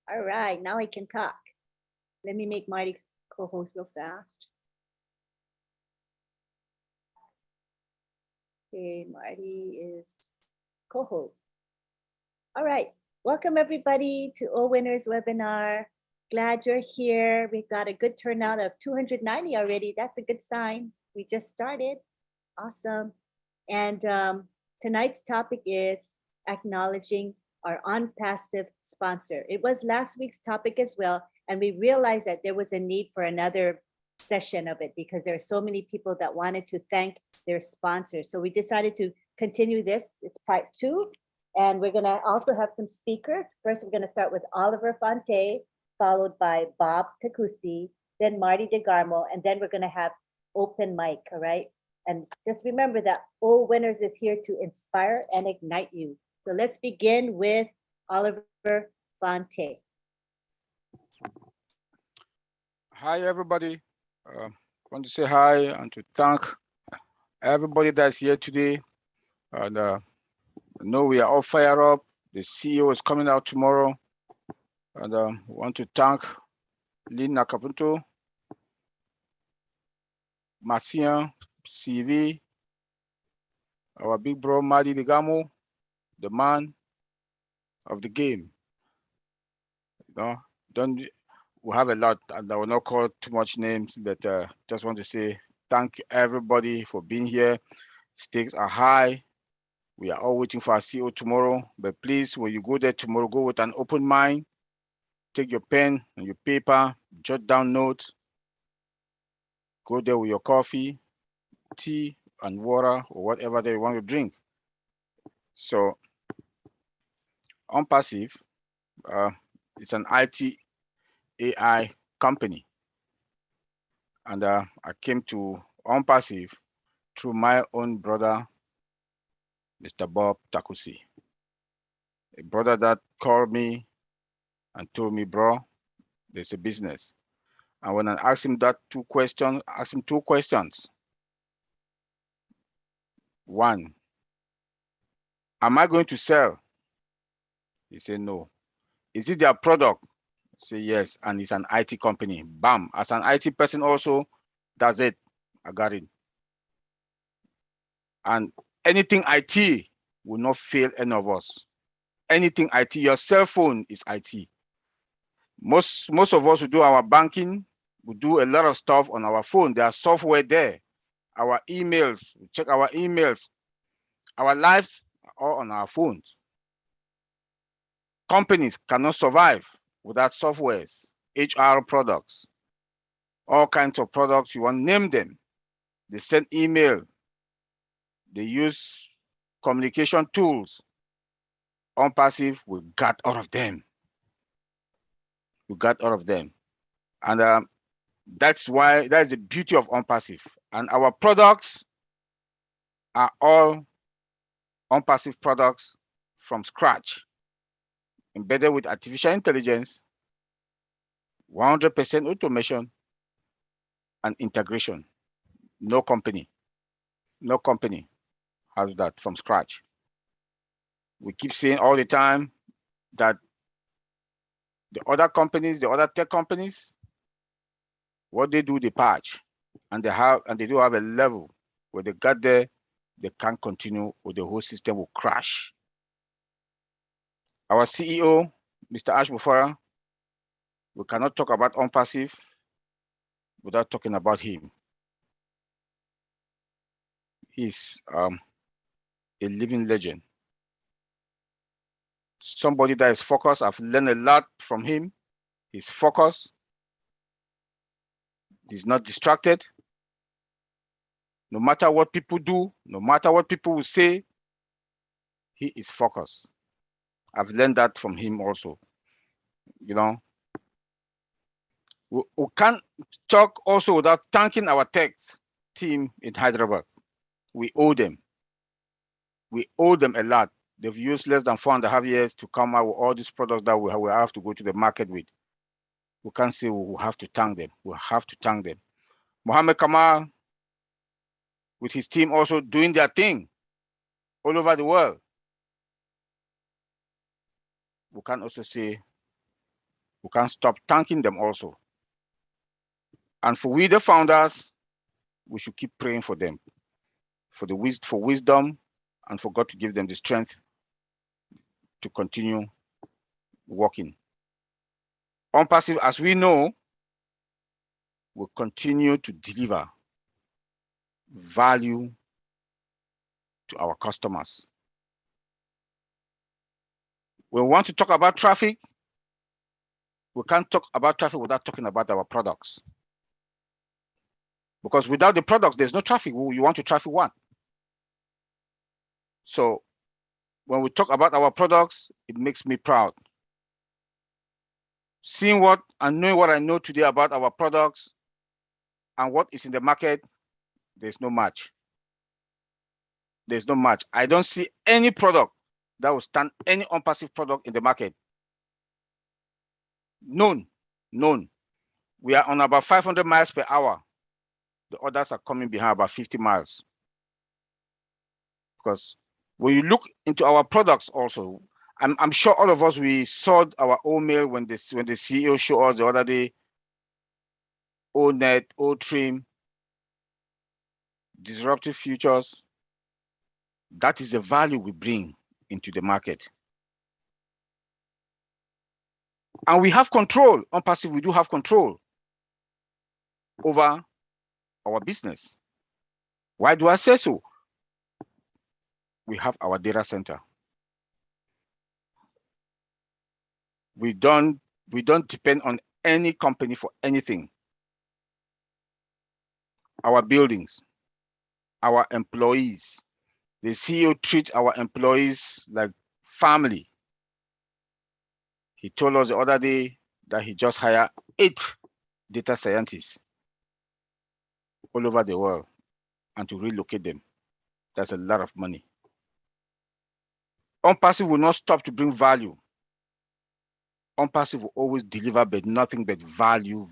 All right, now I can talk. Let me make Marty co-host real fast. Okay, Marty is co-host. All right, welcome everybody to All Winners webinar. Glad you're here. We've got a good turnout of 290 already. That's a good sign. We just started. Awesome. And tonight's topic is acknowledging our on-passive sponsor. It was last week's topic as well, and we realized that there was a need for another session of it because there are so many people that wanted to thank their sponsors. So we decided to continue this. It's part 2, and we're gonna also have some speakers. First, we're gonna start with Oliver Fonte, followed by Bob Takusi, then Marty DeGarmo, and then we're gonna have open mic, all right? And just remember that All Winners is here to inspire and ignite you. So let's begin with Oliver Fonte. Hi, everybody. I want to say hi and to thank everybody that's here today. And I know we are all fired up. The CEO is coming out tomorrow. And we want to thank Lynn Nakapunto, Marcian, CV, our big bro, Madi Digamo, the man of the game. You know, don't we have a lot, and I will not call too much names, but just want to say thank everybody for being here. Stakes are high. We are all waiting for our CEO tomorrow, but please, when you go there tomorrow, go with an open mind. Take your pen and your paper, jot down notes. Go there with your coffee, tea, and water, or whatever they want to drink. So, OnPassive, it's an IT AI company. And I came to OnPassive through my own brother, Mr. Bob Takusi. A brother that called me and told me, bro, there's a business. And when I asked him two questions. One, am I going to sell? He said, no. Is it their product? I said, yes, and it's an IT company. Bam, as an IT person also, that's it, I got it. And anything IT will not fail any of us. Anything IT, your cell phone is IT. Most of us who do our banking, we do a lot of stuff on our phone. There are software there. Our emails, we check our emails. Our lives are all on our phones. Companies cannot survive without softwares, HR products, all kinds of products, you want to name them. They send email. They use communication tools. OnPassive, we got all of them. We got all of them. And that's the beauty of OnPassive. And our products are all OnPassive products from scratch, embedded with artificial intelligence, 100% automation, and integration. No company has that from scratch. We keep saying all the time that the other companies, the other tech companies, what they do, they patch, and they do have a level where they got there, they can't continue, or the whole system will crash. Our CEO, Mr. Ash Mufara, we cannot talk about OnPassive without talking about him. He's a living legend. Somebody that is focused. I've learned a lot from him. He's focused. He's not distracted. No matter what people do, no matter what people will say, he is focused. I've learned that from him also. You know, we can't talk also without thanking our tech team in Hyderabad. We owe them. We owe them a lot. They've used less than 4.5 years to come out with all these products that we have to go to the market with. We can't say we have to thank them. We have to thank them. Mohammed Kamal, with his team also doing their thing all over the world. We can also say We can't stop thanking them also. And for we, the founders, we should keep praying for them, for wisdom, and for God to give them the strength to continue working. OnPassive, as we know, will continue to deliver value to our customers. We want to talk about traffic. We can't talk about traffic without talking about our products. Because without the products, there's no traffic. You want to traffic what? So when we talk about our products, it makes me proud. Seeing what and knowing what I know today about our products and what is in the market, there's no match. There's no match. I don't see any product that will stand any OnPassive product in the market. None. We are on about 500 miles per hour. The others are coming behind about 50 miles. Because when you look into our products also, I'm sure all of us, we saw our own mail when the CEO showed us the other day, ONET, OTRIM, disruptive futures. That is the value we bring into the market. And we have control. OnPassive, we do have control over our business. Why do I say so? We have our data center. We don't depend on any company for anything. Our buildings, our employees, the CEO treats our employees like family. He told us the other day that he just hired 8 data scientists all over the world, and to relocate them. That's a lot of money. OnPassive will not stop to bring value. OnPassive will always deliver, but nothing but value.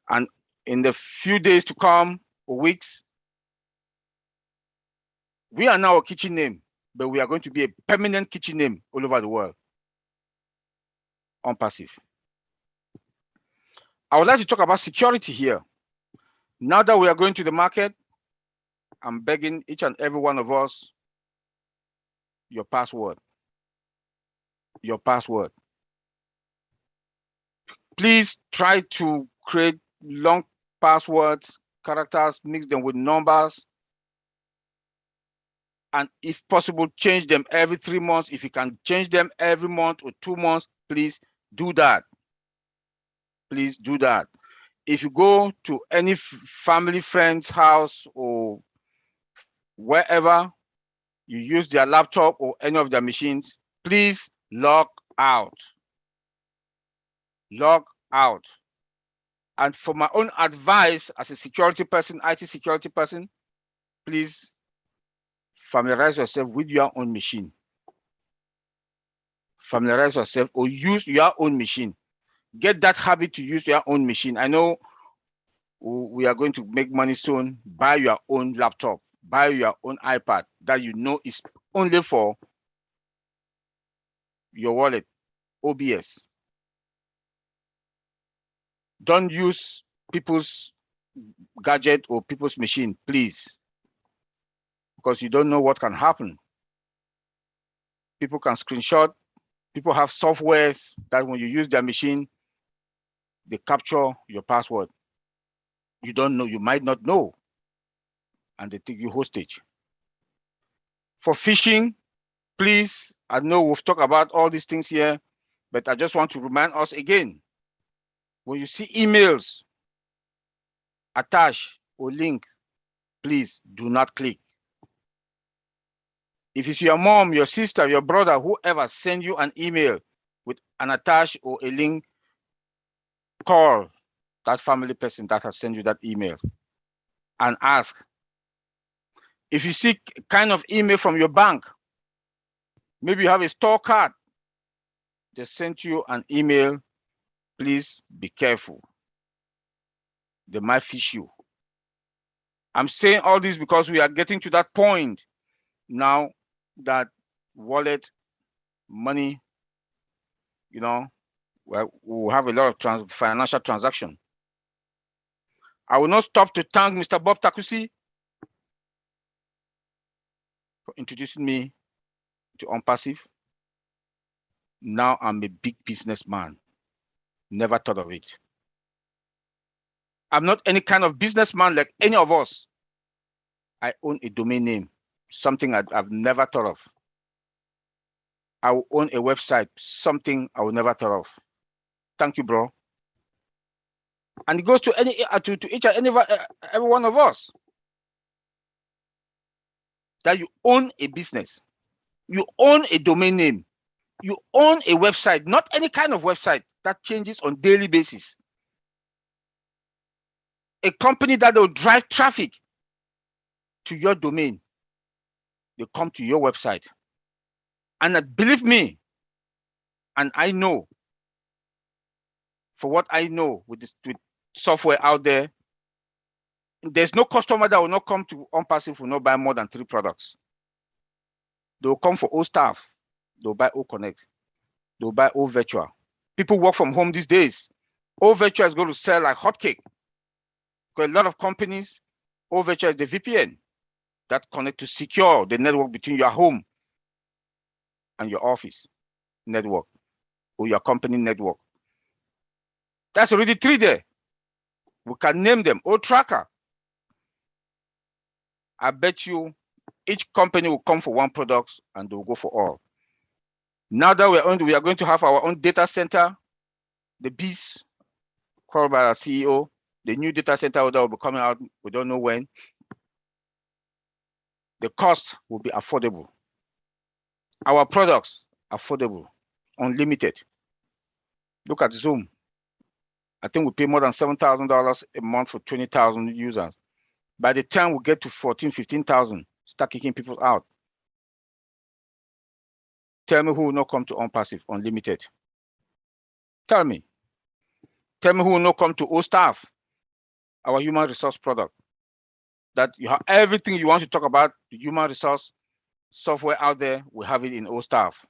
And in the few days to come, or weeks, we are now a kitchen name, but we are going to be a permanent kitchen name all over the world. OnPassive. I would like to talk about security here. Now that we are going to the market, I'm begging each and every one of us, your password. Your password. Please try to create long passwords, characters, mix them with numbers, and if possible, change them every 3 months. If you can change them every month or 2 months, please do that. Please do that. If you go to any family friend's house or wherever you use their laptop or any of their machines, please log out. Log out. And for my own advice as a security person, IT security person, please familiarize yourself with your own machine. Familiarize yourself or use your own machine. Get that habit to use your own machine. I know we are going to make money soon. Buy your own laptop. Buy your own iPad that you know is only for your wallet, OBS. Don't use people's gadget or people's machine, please, because you don't know what can happen. People can screenshot. People have software that when you use their machine, they capture your password. You don't know, you might not know, and they take you hostage. For phishing, please, I know we've talked about all these things here, but I just want to remind us again, when you see emails attached or link, please do not click. If it's your mom, your sister, your brother, whoever send you an email with an attach or a link, call that family person that has sent you that email and ask. If you see kind of email from your bank, maybe you have a store card, they sent you an email, please be careful. They might fish you. I'm saying all this because we are getting to that point now that wallet, money, well, we'll have a lot of financial transaction. I will not stop to thank Mr. Bob Takusi for introducing me to OnPassive. Now I'm a big businessman. Never thought of it. I'm not any kind of businessman like any of us. I own a domain name, something I've never thought of. I will own a website, something I will never thought of. Thank you, bro. And it goes to each and every one of us. That you own a business, you own a domain name, you own a website, not any kind of website that changes on daily basis. A company that will drive traffic to your domain. They come to your website. And believe me, and I know, for what I know with software out there, there's no customer that will not come to OnPassive will not buy more than 3 products. They'll come for O staff. They'll buy O Connect. They'll buy O Virtual. People work from home these days. O Virtual is going to sell like hotcake. Because a lot of companies, O Virtual is the VPN that connect to secure the network between your home and your office network or your company network. That's already 3 there. We can name them O Tracker. I bet you each company will come for 1 product and they'll go for all. Now that we are going to have our own data center, the beast called by our CEO, the new data center that will be coming out, we don't know when. The cost will be affordable. Our products, affordable, unlimited. Look at Zoom. I think we pay more than $7,000 a month for 20,000 users. By the time we get to 14, 15,000, start kicking people out. Tell me who will not come to OnPassive, unlimited. Tell me. Tell me who will not come to O Staff, our human resource product. That you have everything you want to talk about, the human resource software out there, we have it in O Staff.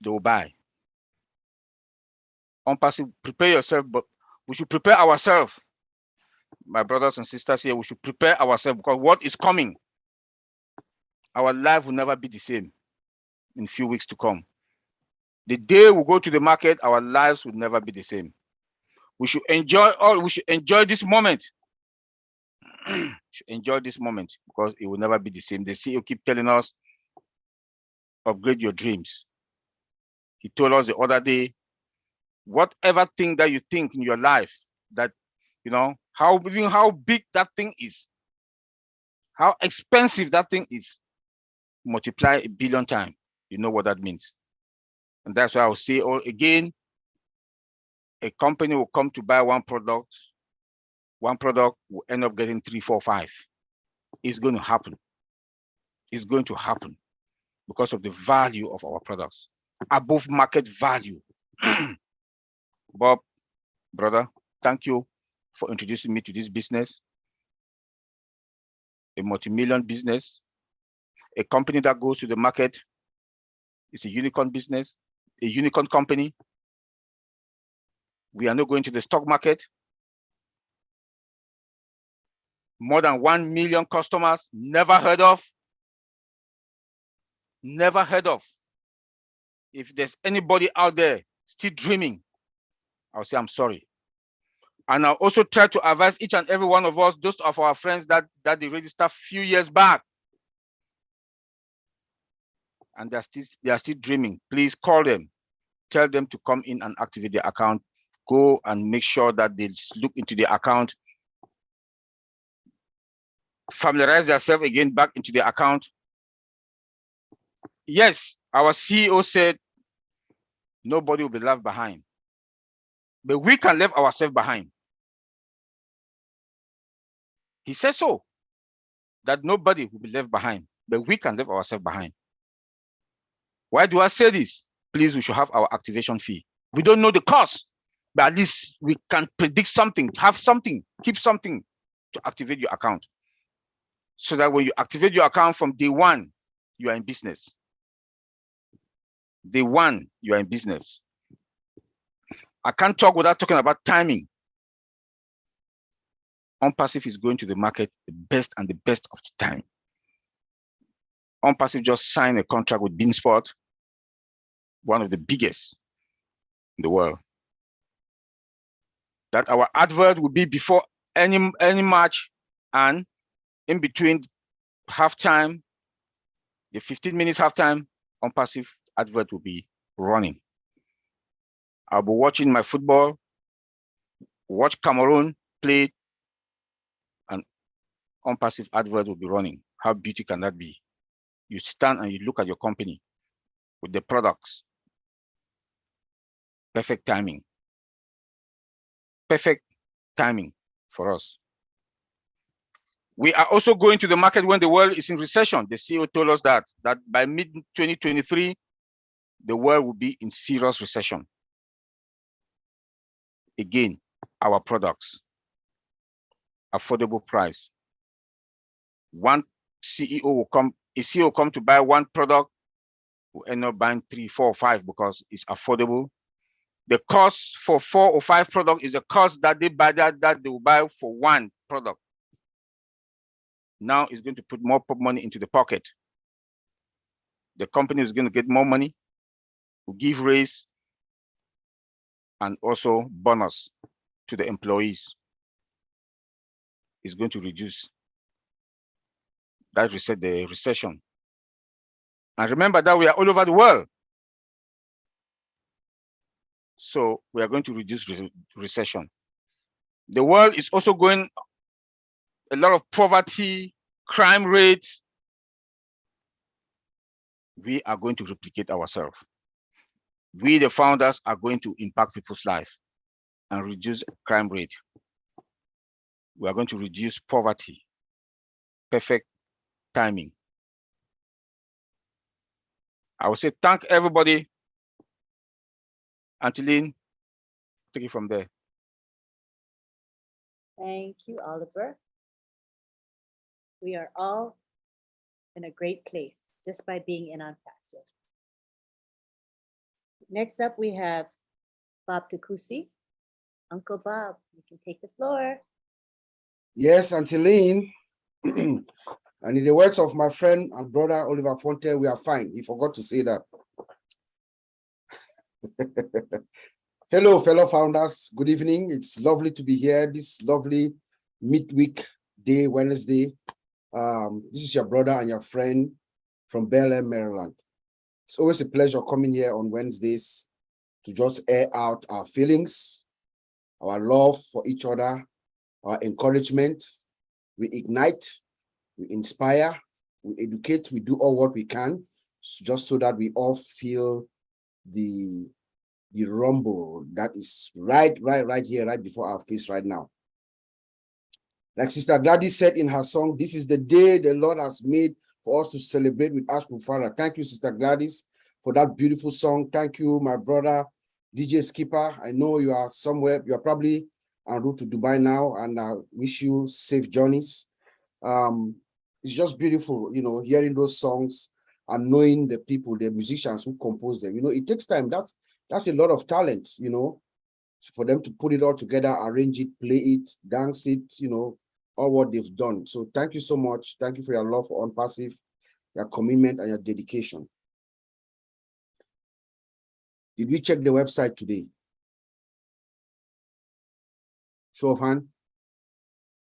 They will buy. OnPassive, prepare yourself, but we should prepare ourselves. My brothers and sisters here, we should prepare ourselves because what is coming, our life will never be the same in a few weeks to come. The day we go to the market, our lives will never be the same. We should enjoy this moment. Should enjoy this moment because it will never be the same. The CEO keep telling us, upgrade your dreams. He told us the other day, whatever thing that you think in your life that, you know, how big that thing is, how expensive that thing is, multiply 1 billion times. You know what that means. And that's why I will say again, a company will come to buy 1 product. 1 product will end up getting 3, 4, 5. It's going to happen. It's going to happen because of the value of our products, above market value. Bob, brother, thank you for introducing me to this business. A multi-million business, a company that goes to the market. It's a unicorn business, a unicorn company. We are not going to the stock market. More than 1 million customers, never heard of. Never heard of. If there's anybody out there still dreaming, I'll say I'm sorry. And I'll also try to advise each and every one of us, those of our friends that they registered a few years back, and they are still dreaming. Please call them, tell them to come in and activate their account. Go and make sure that they look into their account, familiarize themselves again back into their account. Yes, our CEO said nobody will be left behind, but we can leave ourselves behind. He said so, that nobody will be left behind, but we can leave ourselves behind. Why do I say this? Please, we should have our activation fee. We don't know the cost, but at least we can predict something, have something, keep something to activate your account. So that when you activate your account from day 1, you are in business. Day one, you are in business. I can't talk without talking about timing. OnPassive is going to the market the best and the best of the time. OnPassive just signed a contract with Beansport, one of the biggest in the world. That our advert will be before any match and in between halftime, the 15 minutes halftime, OnPassive advert will be running. I'll be watching my football, watch Cameroon play, and OnPassive advert will be running. How beautiful can that be? You stand and you look at your company with the products. Perfect timing. Perfect timing for us. We are also going to the market when the world is in recession. The CEO told us that by mid-2023, the world will be in serious recession. Again, our products, affordable price. One CEO will come, a CEO will come to buy one product, will end up buying 3, 4, 5 because it's affordable. The cost for 4 or 5 products is the cost that they buy that they will buy for one product. Now it's going to put more money into the pocket. The company is going to get more money, will give raise, and also bonus to the employees. It's going to reduce that the recession. And remember that we are all over the world. So we are going to reduce recession. The world is also going a lot of poverty, crime rates. We are going to replicate ourselves. We, the founders, are going to impact people's life and reduce crime rate. We are going to reduce poverty. Perfect timing. I will say thank everybody. Angeline, take it from there. Thank you, Oliver. We are all in a great place just by being in OnPassive. Next up, we have Bob Tukusi. Uncle Bob, you can take the floor. Yes, Angeline. And in the words of my friend and brother Oliver Fonte, we are fine. He forgot to say that. Hello, fellow founders. Good evening. It's lovely to be here this lovely midweek day, Wednesday. This is your brother and your friend from Bel Air, Maryland. It's always a pleasure coming here on Wednesdays to just air out our feelings, our love for each other, our encouragement. We ignite, we inspire, we educate, we do all what we can, just so that we all feel the rumble that is right here, right before our face right now. Like Sister Gladys said in her song, this is the day the Lord has made for us to celebrate with Ash Mufara. Thank you, Sister Gladys, for that beautiful song. Thank you, my brother, DJ Skipper. I know you are somewhere, you are probably en route to Dubai now, and I wish you safe journeys. It's just beautiful, you know, hearing those songs and knowing the people, the musicians who compose them. You know, it takes time. That's a lot of talent, you know, for them to put it all together, arrange it, play it, dance it, you know, all what they've done. So thank you so much. Thank you for your love for OnPassive, your commitment and your dedication. Did we check the website today? Show of hand.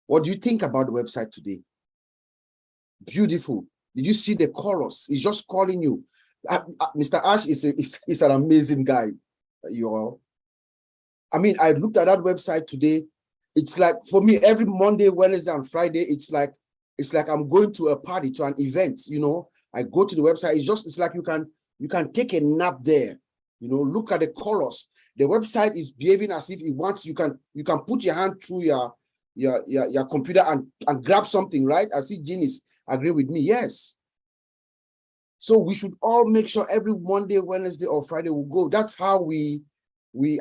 What do you think about the website today? Beautiful. Did you see the chorus? He's just calling you. Mr. Ash is an amazing guy. You all. I mean, I looked at that website today. It's like, for me, every Monday, Wednesday, and Friday, it's like I'm going to a party, to an event. You know, I go to the website. It's like you can take a nap there. You know, look at the chorus. The website is behaving as if it wants. You can put your hand through your computer and grab something, right? I see Jean is agreeing with me. Yes. So we should all make sure every Monday, Wednesday, or Friday will go. That's how we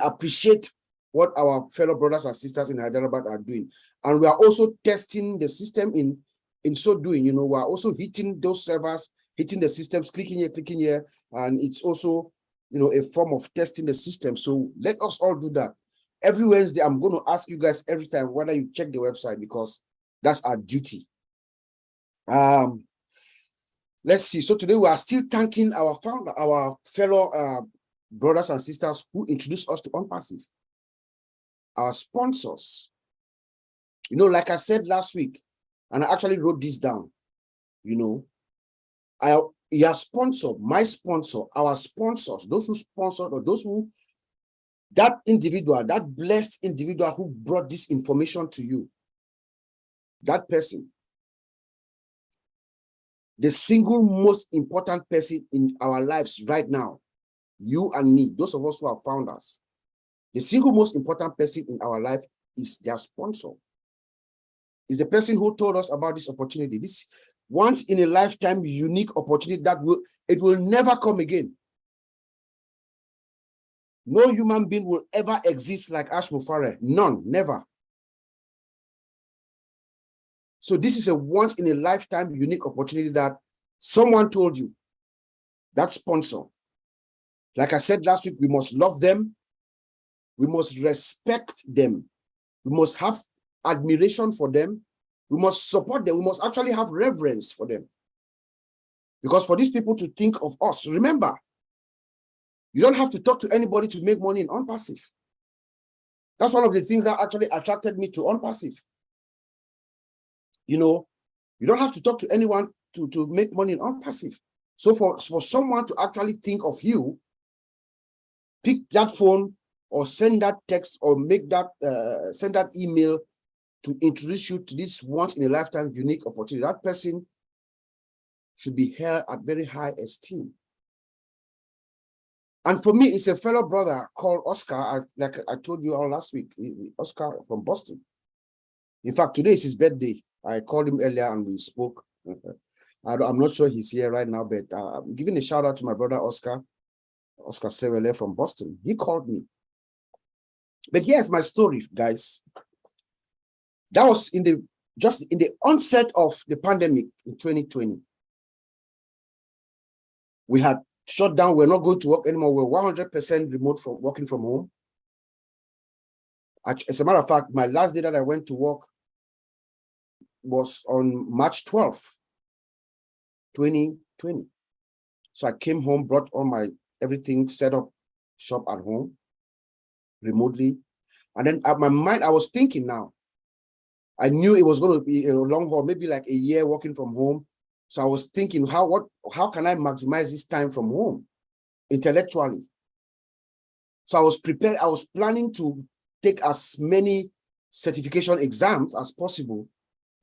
appreciate what our fellow brothers and sisters in Hyderabad are doing. And we are also testing the system in so doing. You know, we are also hitting those servers, hitting the systems, clicking here, and it's also a form of testing the system. So let us all do that. Every Wednesday, I'm going to ask you guys every time whether you check the website, because that's our duty. Let's see. So today we are still thanking our founder, our fellow brothers and sisters who introduced us to OnPassive, our sponsors. Like I said last week, and I actually wrote this down, your sponsor, my sponsor, our sponsors, those who sponsored, or those who, that individual, that blessed individual who brought this information to you, that person, the single most important person in our lives right now, you and me, those of us who are founders, the single most important person in our life is their sponsor. Is the person who told us about this opportunity, this once in a lifetime unique opportunity that will never come again. No human being will ever exist like Ash Mufare. None, never. So this is a once in a lifetime unique opportunity that someone told you, that sponsor. Like I said last week, we must love them. We must respect them. We must have admiration for them. We must support them. We must actually have reverence for them. Because for these people to think of us, remember, you don't have to talk to anybody to make money in OnPassive. That's one of the things that actually attracted me to OnPassive. You don't have to talk to anyone to make money in OnPassive. So for someone to actually think of you, pick that phone or send that text or make that send that email to introduce you to this once in a lifetime unique opportunity, that person should be held at very high esteem. And for me, it's a fellow brother called Oscar, like I told you all last week, Oscar from Boston. In fact, today is his birthday. I called him earlier and we spoke. I'm not sure he's here right now, but I'm giving a shout out to my brother Oscar Sewele from Boston. He called me. But here's my story, guys. That was just in the onset of the pandemic in 2020. We had shut down. We're not going to work anymore. We're 100% remote from working from home. As a matter of fact, my last day that I went to work was on March 12th, 2020. So I came home, brought all my everything, set up shop at home remotely. And then at my mind, I was thinking now, I knew it was going to be a long haul, maybe like a year working from home. So I was thinking, how can I maximize this time from home intellectually? So I was prepared. I was planning to take as many certification exams as possible,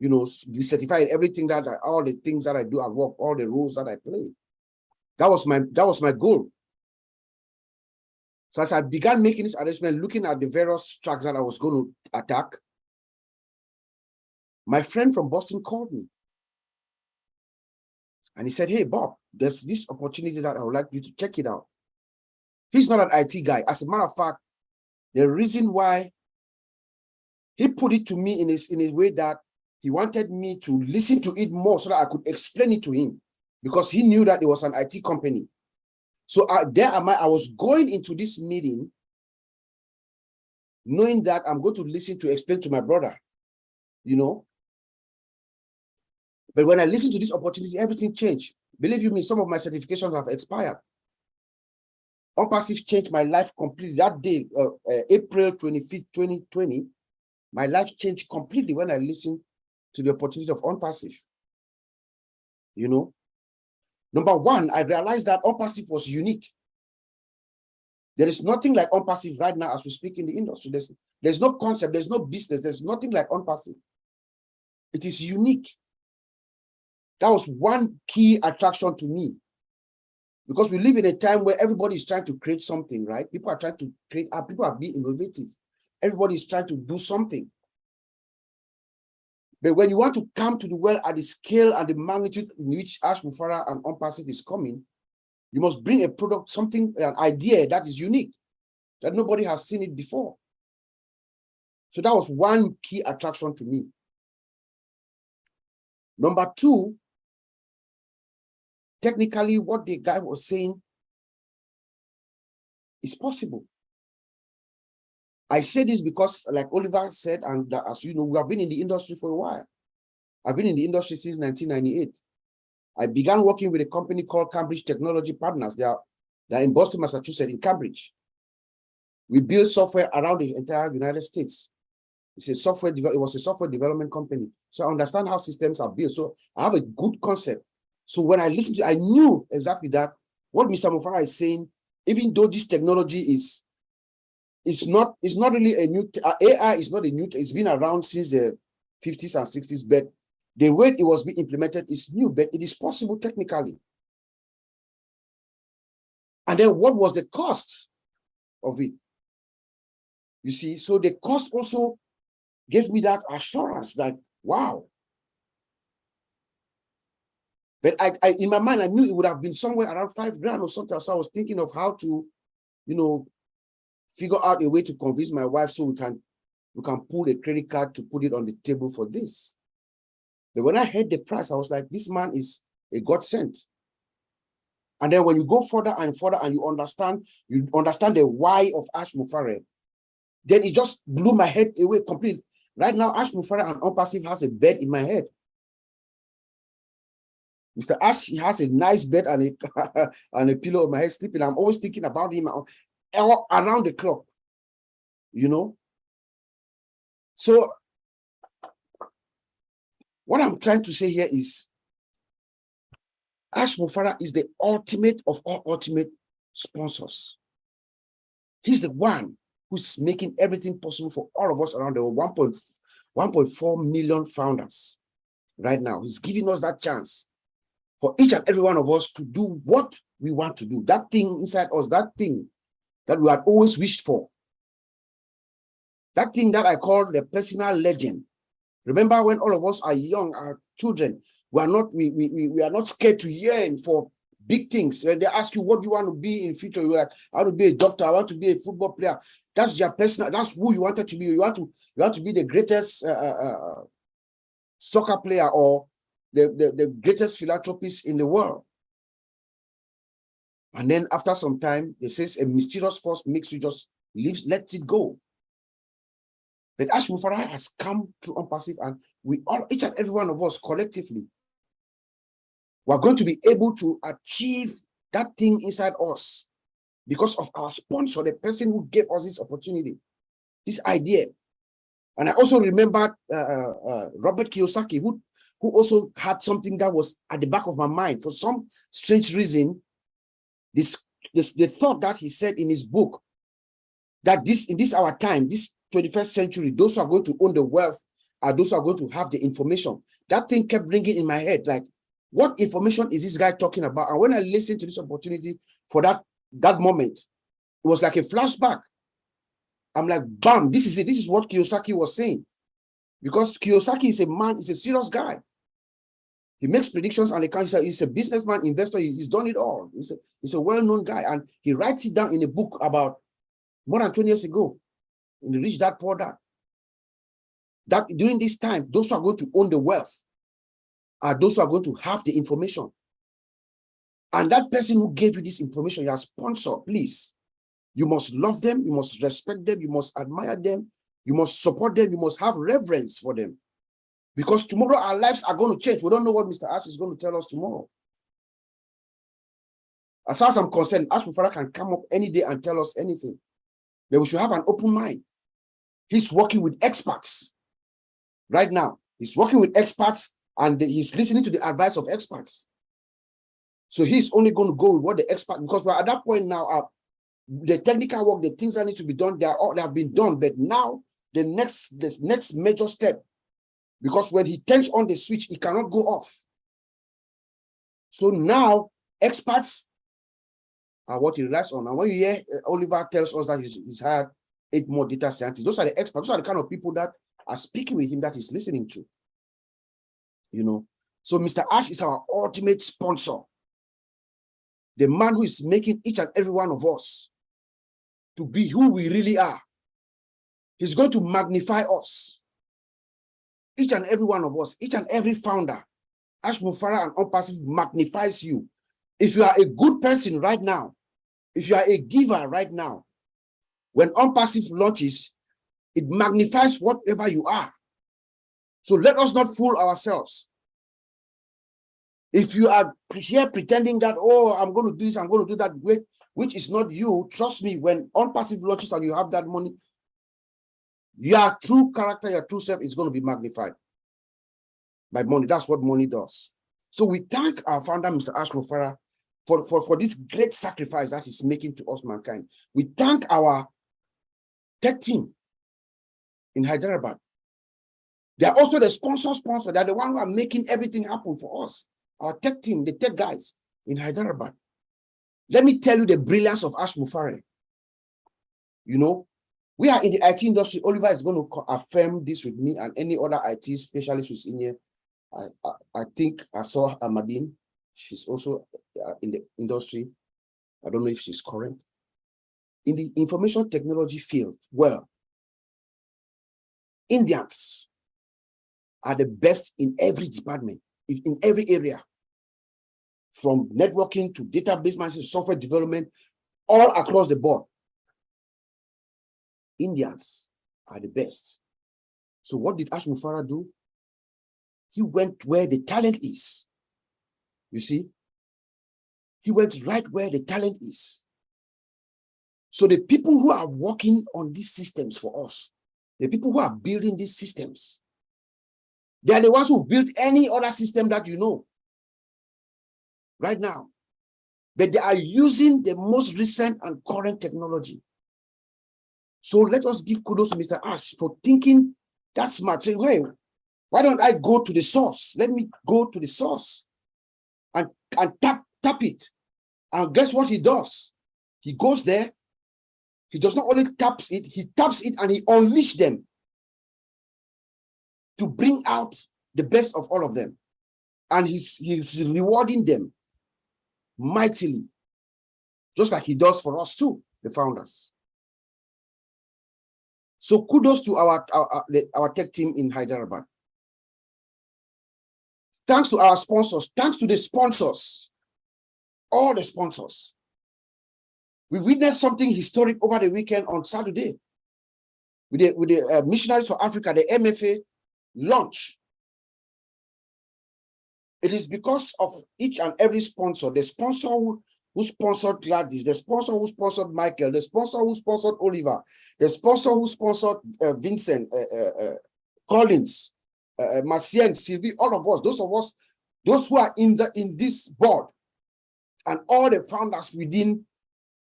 be certified in everything all the things that I do at work, all the roles that I play. That was my goal. So as I began making this arrangement, looking at the various tracks that I was going to attack, my friend from Boston called me. And he said, "Hey, Bob, there's this opportunity that I would like you to check it out." He's not an IT guy. As a matter of fact, the reason why he put it to me in a way that he wanted me to listen to it more so that I could explain it to him, because he knew that it was an IT company. So I was going into this meeting knowing that I'm going to listen to explain to my brother, But when I listened to this opportunity, everything changed. Believe you me, some of my certifications have expired. OnPassive changed my life completely. That day, April 25th, 2020, my life changed completely when I listened to the opportunity of OnPassive. Number one, I realized that OnPassive was unique. There is nothing like OnPassive right now as we speak in the industry. There's no concept, there's no business, there's nothing like OnPassive. It is unique. That was one key attraction to me, because we live in a time where everybody is trying to create something, right? People are trying to create, people are being innovative. Everybody is trying to do something. But when you want to come to the world at the scale and the magnitude in which Ash Mufara and OnPassive is coming, you must bring a product, something, an idea that is unique, that nobody has seen it before. So that was one key attraction to me. Number two, technically what the guy was saying It's possible. I say this because, like Oliver said, and as you know, we have been in the industry for a while. I've been in the industry since 1998. I began working with a company called Cambridge Technology Partners. They are in Boston, Massachusetts, in Cambridge. We build software around the entire United States. It was a software development company. So I understand how systems are built. So I have a good concept. So when I listened to it, I knew exactly that what Mr. Mufara is saying, even though this technology it's not really a new, AI is not a new, it's been around since the 50s and 60s, but the way it was being implemented is new, but it is possible technically. And then what was the cost of it? You see, so the cost also gave me that assurance that, wow. But I in my mind, I knew it would have been somewhere around $5,000 or something. So I was thinking of how to, figure out a way to convince my wife so we can pull a credit card to put it on the table for this. But when I heard the price, I was like, this man is a godsend. And then when you go further and further and you understand the why of Ash Mufare, then it just blew my head away completely. Right now, Ash Mufare and OnPassive has a bed in my head. Mr. Ash, he has a nice bed and a pillow on my head sleeping. I'm always thinking about him around the clock, So what I'm trying to say here is Ash Mufara is the ultimate of all ultimate sponsors. He's the one who's making everything possible for all of us around the world, 1.4 million founders right now. He's giving us that chance for each and every one of us to do what we want to do. That thing inside us, that thing that we had always wished for. That thing that I call the personal legend. Remember when all of us are young, our children, we are not scared to yearn for big things. When they ask you what you want to be in future, you're like, I want to be a doctor, I want to be a football player. That's your personal, that's who you wanted to be. You want to be the greatest soccer player or the greatest philanthropist in the world. And then after some time, it says a mysterious force makes you just let it go. But Ash Mufara has come through OnPassive, and we all, each and every one of us collectively, we're going to be able to achieve that thing inside us because of our sponsor, the person who gave us this opportunity, this idea. And I also remembered Robert Kiyosaki, who also had something that was at the back of my mind. For some strange reason, the thought that he said in his book, that in this our time, this 21st century, those who are going to own the wealth are those who are going to have the information. That thing kept ringing in my head, like, what information is this guy talking about? And when I listened to this opportunity for that moment, it was like a flashback. I'm like, bam, this is it. This is what Kiyosaki was saying. Because Kiyosaki is a man, he's a serious guy. He makes predictions and he's a businessman, investor. He's done it all. He's a well-known guy. And he writes it down in a book about more than 20 years ago. In the Rich Dad, Poor Dad. That during this time, those who are going to own the wealth are those who are going to have the information. And that person who gave you this information, your sponsor, please, you must love them, you must respect them, you must admire them, you must support them, you must have reverence for them. Because tomorrow our lives are going to change. We don't know what Mr. Ash is going to tell us tomorrow. As far as I'm concerned, Ash Mufara can come up any day and tell us anything. But we should have an open mind. He's working with experts right now. He's working with experts and he's listening to the advice of experts. So he's only going to go with what the expert, because we're at that point now, the technical work, the things that need to be done, they have been done. But now the next major step, because when he turns on the switch, it cannot go off. So now experts are what he relies on. And when you hear Oliver tells us that he's hired 8 more data scientists, those are the experts. Those are the kind of people that are speaking with him, that he's listening to. So Mr. Ash is our ultimate sponsor. The man who is making each and every one of us to be who we really are. He's going to magnify us. Each and every one of us, each and every founder. Ash Mufara and OnPassive magnifies you. If you are a good person right now, If you are a giver right now, when OnPassive launches, it magnifies whatever you are. So let us not fool ourselves. If you are here pretending that, oh, I'm going to do this, I'm going to do that, which is not you, trust me, when OnPassive launches and you have that money, your true character, your true self is going to be magnified by money. That's what money does. So we thank our founder, Mr. Ash Mufara, for this great sacrifice that he's making to us, mankind. We thank our tech team in Hyderabad. They are also the sponsor. They're the one who are making everything happen for us. Our tech team, the tech guys in Hyderabad. Let me tell you the brilliance of Ash Mufara. You know, we are in the IT industry. Oliver is going to affirm this with me and any other IT specialist who's in here. I think I saw Amadine. She's also in the industry. I don't know if she's current. In the information technology field, well, Indians are the best in every department, in every area, from networking to database management, software development, all across the board. Indians are the best. So what did Ash Mufara do? He went where the talent is. You see? He went right where the talent is. So the people who are working on these systems for us, the people who are building these systems, they are the ones who built any other system that you know right now. But they are using the most recent and current technology. So let us give kudos to Mr. Ash for thinking that smart. Saying, hey, why don't I go to the source? Let me go to the source and tap it. And guess what he does? He goes there. He does not only taps it, he taps it and he unleashes them to bring out the best of all of them. And he's rewarding them mightily, just like he does for us too, the founders. So kudos to our tech team in Hyderabad. Thanks to our sponsors, thanks to the sponsors, all the sponsors. We witnessed something historic over the weekend on Saturday with the Missionaries for Africa, the MFA launch. It is because of each and every sponsor, the sponsor who sponsored Gladys, the sponsor who sponsored Michael, the sponsor who sponsored Oliver, the sponsor who sponsored Vincent, Collins, Marcien, Sylvie, all of us, those who are in this board, and all the founders within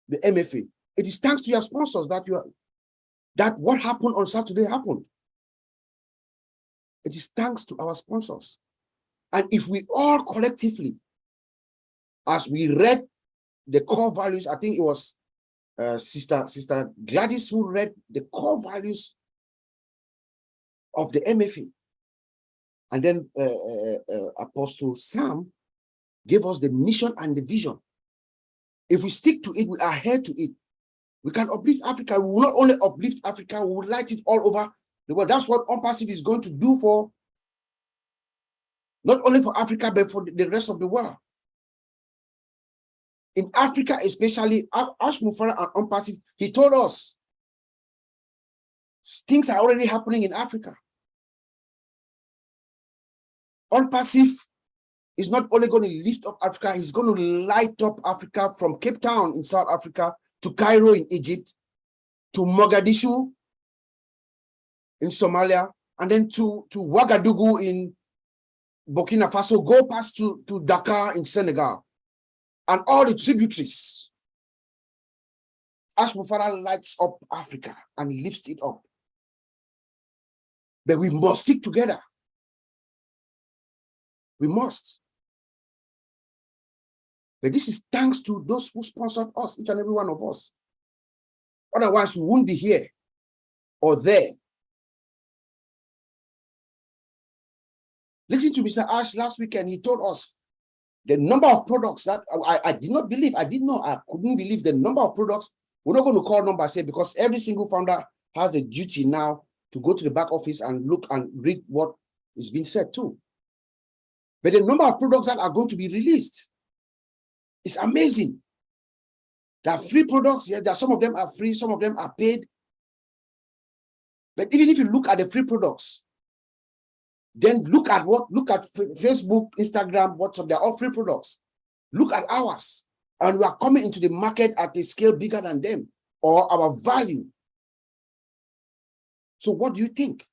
the MFA. It is thanks to your sponsors that what happened on Saturday happened. It is thanks to our sponsors. And if we all collectively, as we read the core values, I think it was Sister Gladys who read the core values of the MFA. And then Apostle Sam gave us the mission and the vision. If we stick to it, we are here to it. We can uplift Africa. We will not only uplift Africa, we will light it all over the world. That's what OnPassive is going to do for, not only for Africa, but for the rest of the world. In Africa, especially, Ash Mufara and OnPassive, he told us things are already happening in Africa. OnPassive is not only going to lift up Africa, he's going to light up Africa from Cape Town in South Africa to Cairo in Egypt, to Mogadishu in Somalia, and then to Ouagadougou in Burkina Faso, go past to Dakar in Senegal, and all the tributaries. Ash Mufara lights up Africa and lifts it up. But we must stick together. We must. But this is thanks to those who sponsored us, each and every one of us. Otherwise, we wouldn't be here or there. Listen to Mr. Ash last weekend. He told us the number of products that I did not believe. I didn't know. I couldn't believe the number of products. We're not going to call numbers here because every single founder has a duty now to go to the back office and look and read what is being said too. But the number of products that are going to be released is amazing. There are free products. Yeah, there are some of them are free, some of them are paid. But even if you look at the free products, then look at Facebook, Instagram, WhatsApp, they're all free products. Look at ours. And we are coming into the market at a scale bigger than them, or our value. So what do you think?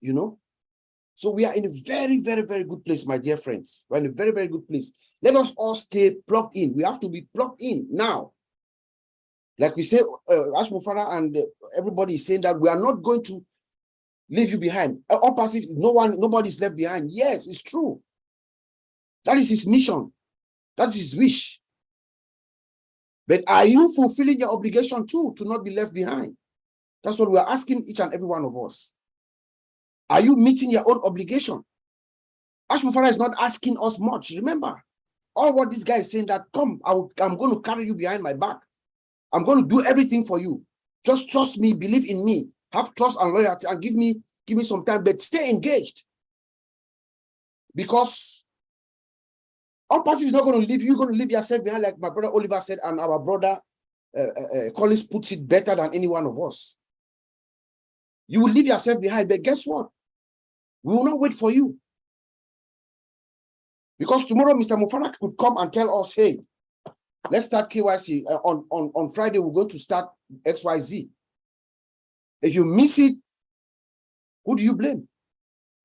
You know? So we are in a very, very, very good place, my dear friends. We're in a very, very good place. Let us all stay plugged in. We have to be plugged in now. Like we say, Ash Mufara and everybody is saying that we are not going to leave you behind. All passive, nobody is left behind. Yes, it's true. That is his mission. That's his wish. But are you fulfilling your obligation too, to not be left behind? That's what we are asking each and every one of us. Are you meeting your own obligation? Ash Mufara is not asking us much. Remember, all what this guy is saying that, come, I'm going to carry you behind my back. I'm going to do everything for you. Just trust me, believe in me, have trust and loyalty, and give me some time, but stay engaged. Because all passive is not going to leave you. You're going to leave yourself behind, like my brother Oliver said, and our brother Collins puts it better than any one of us. You will leave yourself behind, but guess what? We will not wait for you. Because tomorrow, Mr. Mufara could come and tell us, hey, let's start KYC. On Friday, we're going to start XYZ. If you miss it, who do you blame?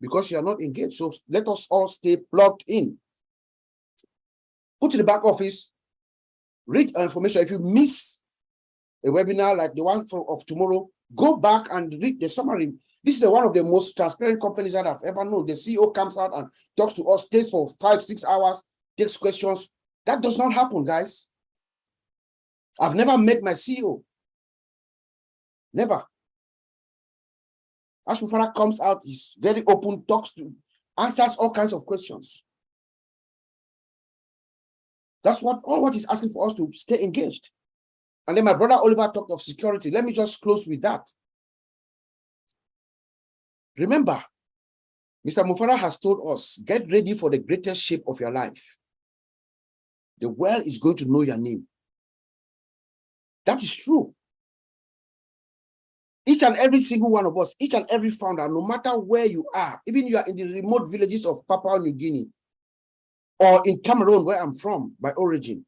Because you are not engaged. So let us all stay plugged in. Go to the back office, read information. If you miss a webinar like the one of tomorrow, go back and read the summary. This is one of the most transparent companies that I've ever known. The CEO comes out and talks to us, stays for 5-6 hours, takes questions. That does not happen, guys. I've never met my CEO. Never. Ash Mufara comes out, he's very open, answers all kinds of questions. That's all what he's asking for us, to stay engaged. And then my brother Oliver talked of security. Let me just close with that. Remember, Mr. Mufara has told us, get ready for the greatest shape of your life. The world is going to know your name. That is true. Each and every single one of us, each and every founder, no matter where you are, even you are in the remote villages of Papua New Guinea, or in Cameroon, where I'm from, by origin,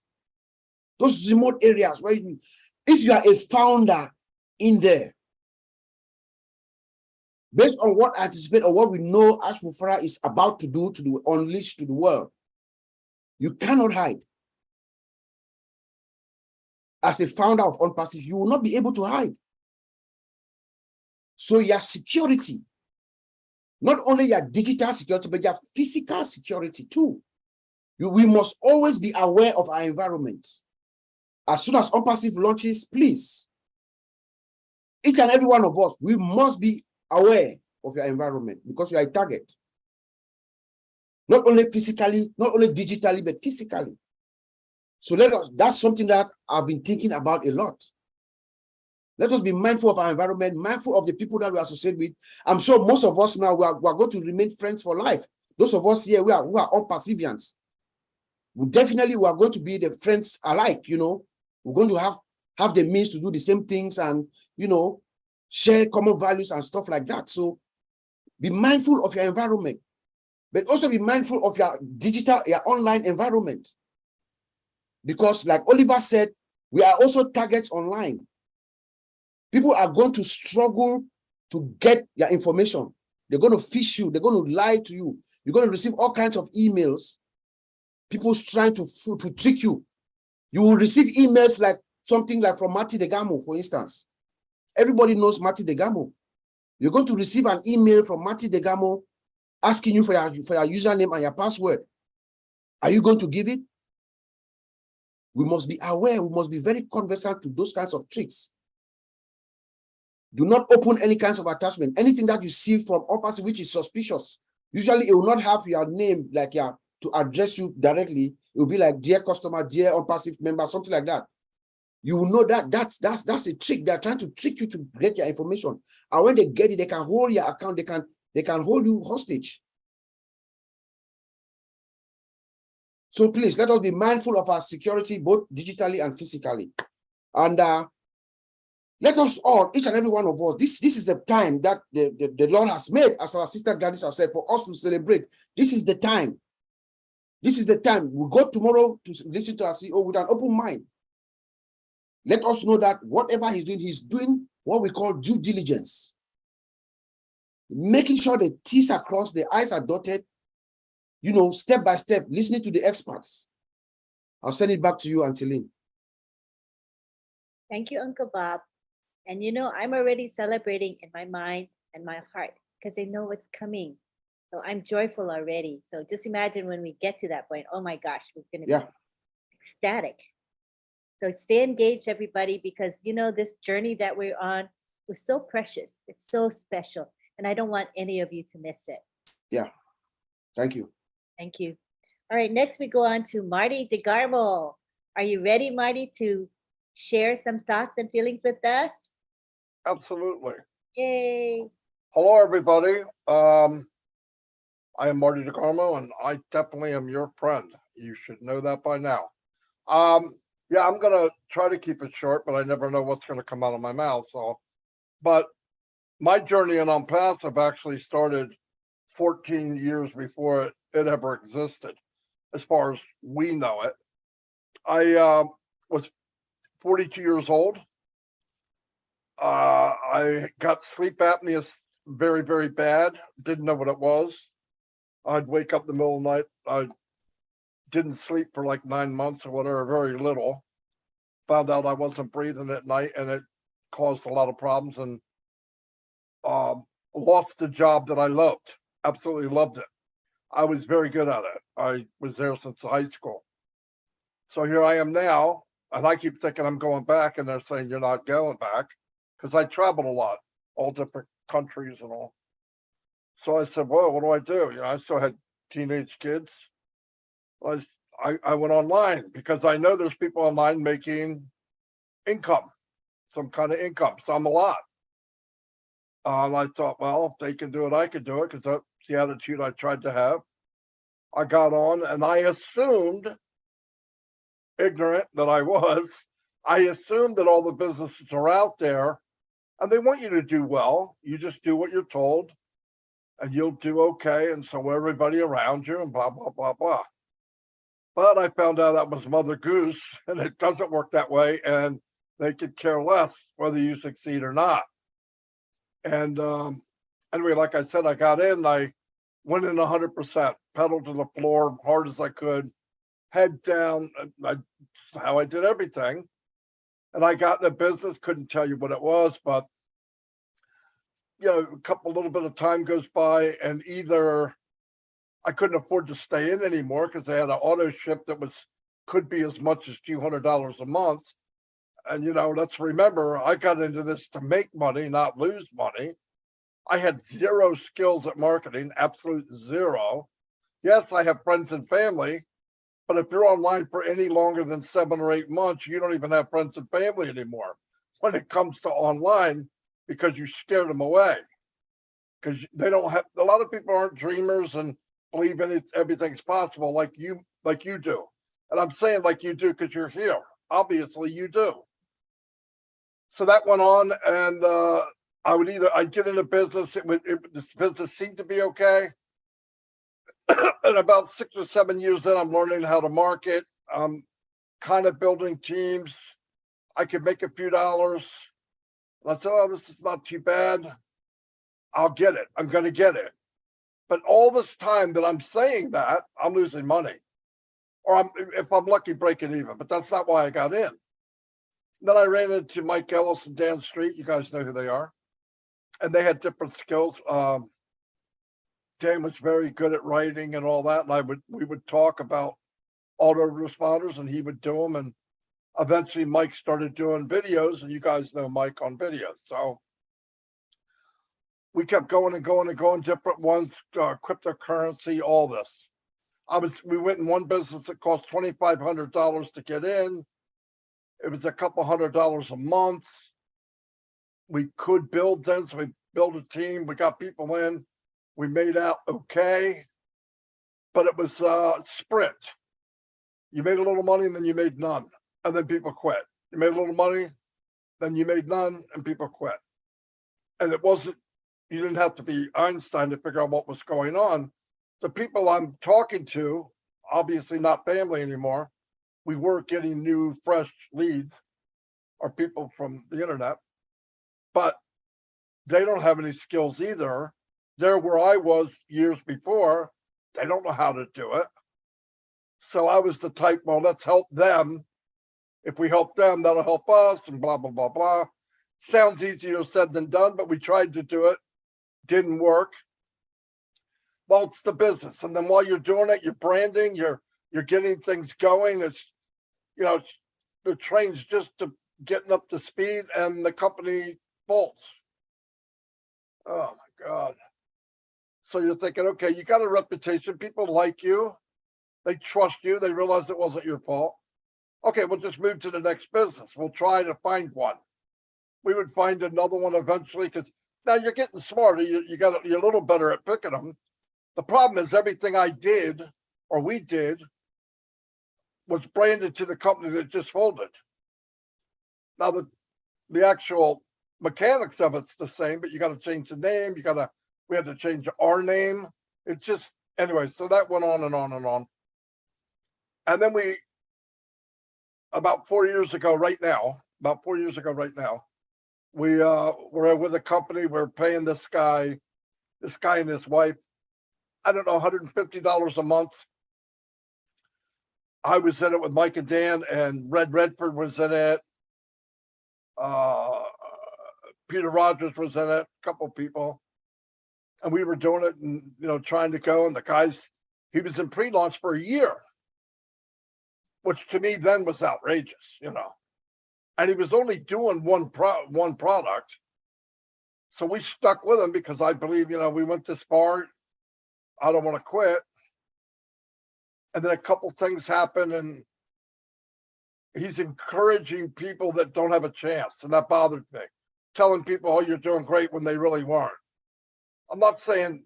those remote areas where if you are a founder in there, based on what I anticipate or what we know Ash Mufara is about to do, to unleash to the world, you cannot hide. As a founder of OnPassive, you will not be able to hide. So your security, not only your digital security, but your physical security too. We must always be aware of our environment. As soon as OnPassive launches, please, each and every one of us, we must be aware of your environment, because you are a target. Not only physically, not only digitally, but physically. So that's something that I've been thinking about a lot. Let us be mindful of our environment, mindful of the people that we associate with. I'm sure most of us now, we are going to remain friends for life. Those of us here, we are OnPassivians. We are going to be the friends alike, you know. We're going to have the means to do the same things and, you know, share common values and stuff like that. So be mindful of your environment, but also be mindful of your online environment. Because like Oliver said, we are also targets online. People are going to struggle to get your information. They're going to fish you. They're going to lie to you. You're going to receive all kinds of emails. People trying to trick you. You will receive emails like something like from Marty Degamo, for instance. Everybody knows Marty Degamo. You're going to receive an email from Marty Degamo asking you for your username and your password. Are you going to give it? We must be aware. We must be very conversant to those kinds of tricks. Do not open any kinds of attachment. Anything that you see from OnPassive which is suspicious, usually it will not have your name like to address you directly. It will be like, dear customer, dear OnPassive member, something like that. You will know that that's a trick. They're trying to trick you to get your information. And when they get it, they can hold your account. They can hold you hostage. So please let us be mindful of our security, both digitally and physically. And let us all, each and every one of us, this is the time that the Lord has made, as our sister Gladys has said, for us to celebrate. This is the time. This is the time. We go tomorrow to listen to our CEO with an open mind. Let us know that whatever he's doing what we call due diligence. Making sure the T's are crossed, the I's are dotted, step by step, listening to the experts. I'll send it back to you, Auntie Lynn. Thank you, Uncle Bob. And I'm already celebrating in my mind and my heart because I know what's coming. So I'm joyful already. So just imagine when we get to that point, oh my gosh, we're going to be ecstatic. So stay engaged, everybody, because this journey that we're on is so precious. It's so special. And I don't want any of you to miss it. Yeah. Thank you. Thank you. All right, next we go on to Marty DeGarmo. Are you ready, Marty, to share some thoughts and feelings with us? Absolutely. Yay. Hello, everybody. I am Marty DeGarmo, and I definitely am your friend. You should know that by now. Yeah, I'm going to try to keep it short, but I never know what's going to come out of my mouth. But my journey in OnPassive actually started 14 years before it ever existed, as far as we know it. I was 42 years old. I got sleep apnea very, very bad. Didn't know what it was. I'd wake up in the middle of the night. I didn't sleep for like 9 months or whatever, very little. Found out I wasn't breathing at night, and it caused a lot of problems, and lost the job that I loved. Absolutely loved it. I was very good at it. I was there since high school. So here I am now, and I keep thinking I'm going back, and they're saying you're not going back, because I traveled a lot, all different countries and all. So I said, well, what do I do? I still had teenage kids. I went online because I know there's people online making income, some kind of income, some a lot. I thought, well, if they can do it, I could do it, because that's the attitude I tried to have. I got on, and I assumed, ignorant that I was, I assumed that all the businesses are out there, and they want you to do well. You just do what you're told, and you'll do okay, and so everybody around you, and blah, blah, blah, blah. But I found out that was Mother Goose, and it doesn't work that way, and they could care less whether you succeed or not. And anyway, like I said, I got in, I went in 100%, pedal to the floor, hard as I could, head down. That's how I did everything. And I got in a business, couldn't tell you what it was, but a little bit of time goes by, and either I couldn't afford to stay in anymore because they had an auto ship that could be as much as $200 a month. And let's remember, I got into this to make money, not lose money. I had zero skills at marketing, absolute zero. Yes, I have friends and family, but if you're online for any longer than 7 or 8 months, you don't even have friends and family anymore when it comes to online, because you scared them away. Because they don't have, a lot of people aren't dreamers and believe in it, everything's possible like you do. And I'm saying like you do because you're here. Obviously you do. So that went on, and I'd get into business. This business seemed to be okay. And about 6 or 7 years in, I'm learning how to market. I'm kind of building teams. I could make a few dollars. And I said, oh, this is not too bad. I'll get it. I'm going to get it. But all this time that I'm saying that, I'm losing money. Or if I'm lucky, breaking even. But that's not why I got in. Then I ran into Mike Ellis and Dan Street. You guys know who they are. And they had different skills. Dan was very good at writing and all that. And we would talk about autoresponders, and he would do them. And eventually Mike started doing videos, and you guys know Mike on videos. So we kept going and going and going, different ones, cryptocurrency, all this. We went in one business that cost $2,500 to get in. It was a couple $100 a month. We could build then, so we built a team. We got people in. We made out okay, but it was sprint. You made a little money and then you made none, and then people quit. You made a little money, then you made none, and people quit. And it wasn't, you didn't have to be Einstein to figure out what was going on. The people I'm talking to, obviously not family anymore, we were getting new, fresh leads, or people from the internet, but they don't have any skills either. They're where I was years before. They don't know how to do it. So I was the type, well, let's help them. If we help them, that'll help us, and blah, blah, blah, blah. Sounds easier said than done, but we tried to do it. Didn't work. Well, it's the business. And then while you're doing it, you're branding, you're getting things going. It's, the train's just to getting up to speed, and the company falls. Oh my God. So you're thinking, okay, you got a reputation. People like you. They trust you. They realize it wasn't your fault. Okay, we'll just move to the next business. We'll try to find one. We would find another one eventually, because now you're getting smarter. You're a little better at picking them. The problem is everything I did, or we did, was branded to the company that just folded. Now the actual mechanics of it's the same, but you got to change the name. We had to change our name. It's just, anyway, so that went on and on and on. And then about 4 years ago right now, we were with a company. We're paying this guy and his wife, I don't know, $150 a month. I was in it with Mike and Dan, and Red Redford was in it. Peter Rogers was in it, a couple of people. And we were doing it and, trying to go. And the guys, he was in pre-launch for a year, which to me then was outrageous, And he was only doing one product. So we stuck with him because I believe, we went this far. I don't want to quit. And then a couple things happen, and he's encouraging people that don't have a chance, and that bothered me. Telling people, oh, you're doing great, when they really weren't. I'm not saying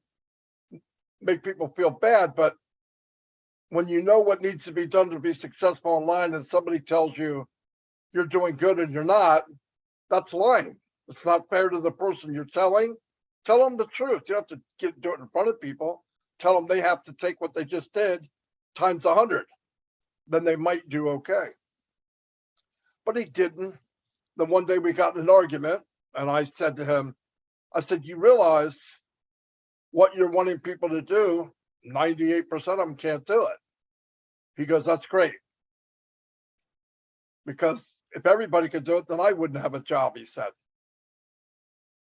make people feel bad, but when you know what needs to be done to be successful online and somebody tells you you're doing good and you're not, that's lying. It's not fair to the person you're telling. Tell them the truth. You don't have to do it in front of people. Tell them they have to take what they just did times 100. Then they might do okay. But he didn't. Then one day we got in an argument, and I said to him, you realize what you're wanting people to do, 98% of them can't do it. He goes, that's great. Because if everybody could do it, then I wouldn't have a job, he said.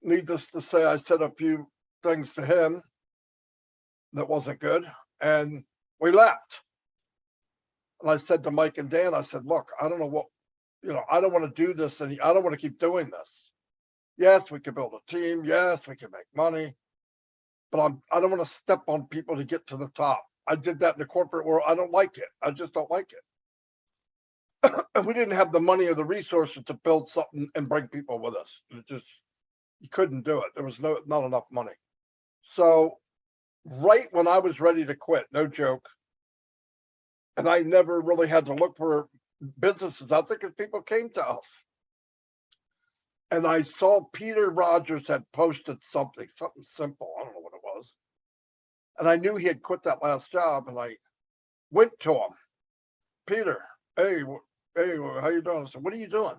Needless to say, I said a few things to him that wasn't good, and we left. And I said to Mike and Dan, I said, look, I don't know what, I don't want to do this, and I don't want to keep doing this. Yes, we can build a team. Yes, we can make money. But I don't want to step on people to get to the top. I did that in the corporate world. I don't like it. I just don't like it. And we didn't have the money or the resources to build something and bring people with us. You couldn't do it. There was not enough money. So right when I was ready to quit, no joke, and I never really had to look for businesses out there because people came to us. And I saw Peter Rogers had posted something simple. I don't know what it was. And I knew he had quit that last job, and I went to him. Peter, hey, how you doing? I said, what are you doing?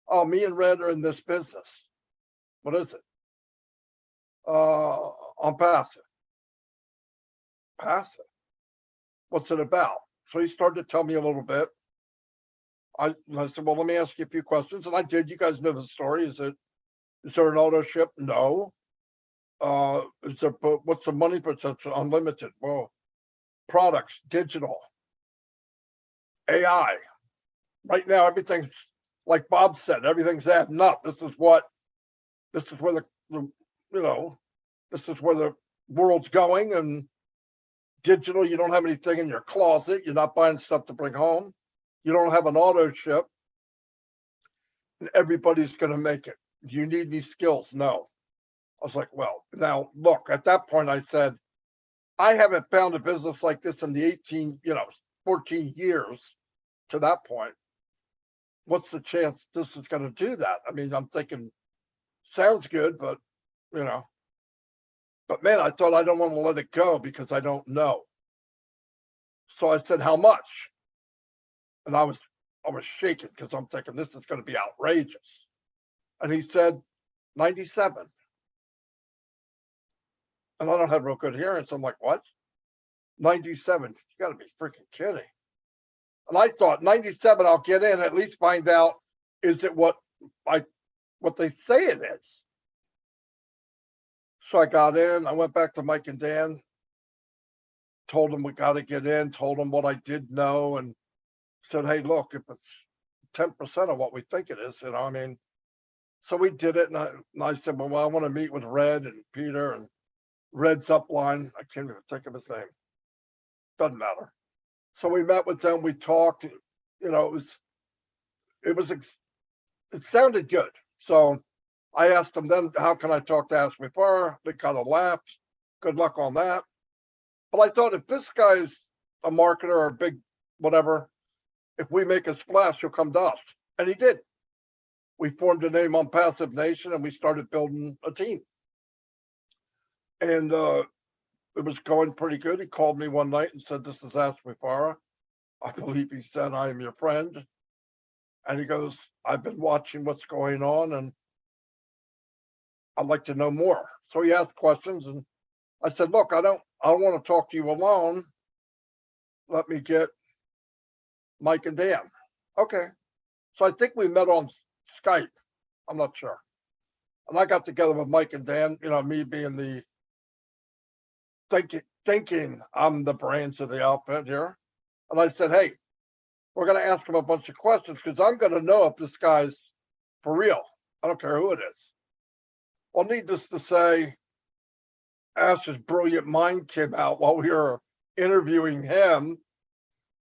Oh, me and Red are in this business. What is it? I'm passive. Passive? What's it about? So he started to tell me a little bit. I said, well, let me ask you a few questions. And I did. You guys know the story. Is there an auto ship? No. What's the money potential? Unlimited. Well, products, digital, AI. Right now, everything's like Bob said, everything's adding up. This is where the world's going. And digital, you don't have anything in your closet. You're not buying stuff to bring home. You don't have an auto ship, and everybody's going to make it. Do you need any skills? No. I was like, well, now look, at that point I said, I haven't found a business like this in the 14 years to that point. What's the chance this is going to do that? I mean, I'm thinking, sounds good, but you know, but man, I thought I don't want to let it go because I don't know. So I said, how much? And I was shaking because I'm thinking this is going to be outrageous. And he said, 97. And I don't have real good hearing. So I'm like, what? 97. You got to be freaking kidding. And I thought 97, I'll get in, at least find out, is it what they say it is? So I got in, I went back to Mike and Dan, told them we got to get in, told them what I did know, and said, hey, look, if it's 10% of what we think it is, you know, I mean, so we did it. And I said, well, I want to meet with Red and Peter and Red's upline. I can't even think of his name. Doesn't matter. So we met with them, we talked, you know, it sounded good. So I asked them then, how can I talk to Ashley Farr? They kind of laughed. Good luck on that. But I thought if this guy's a marketer or a big whatever, if we make a splash, he'll come to us. And he did. We formed a name on Passive Nation and we started building a team. And it was going pretty good. He called me one night and said, this is Ashley Farr. I believe he said, I am your friend. And he goes, I've been watching what's going on and I'd like to know more. So he asked questions and I said, look, I don't want to talk to you alone. Let me get Mike and Dan. Okay. So I think we met on Skype. I'm not sure. And I got together with Mike and Dan, you know, me being the thinking I'm the brains of the outfit here. And I said, hey, we're going to ask him a bunch of questions because I'm going to know if this guy's for real. I don't care who it is. Well, needless to say, Ash's brilliant mind came out while we were interviewing him,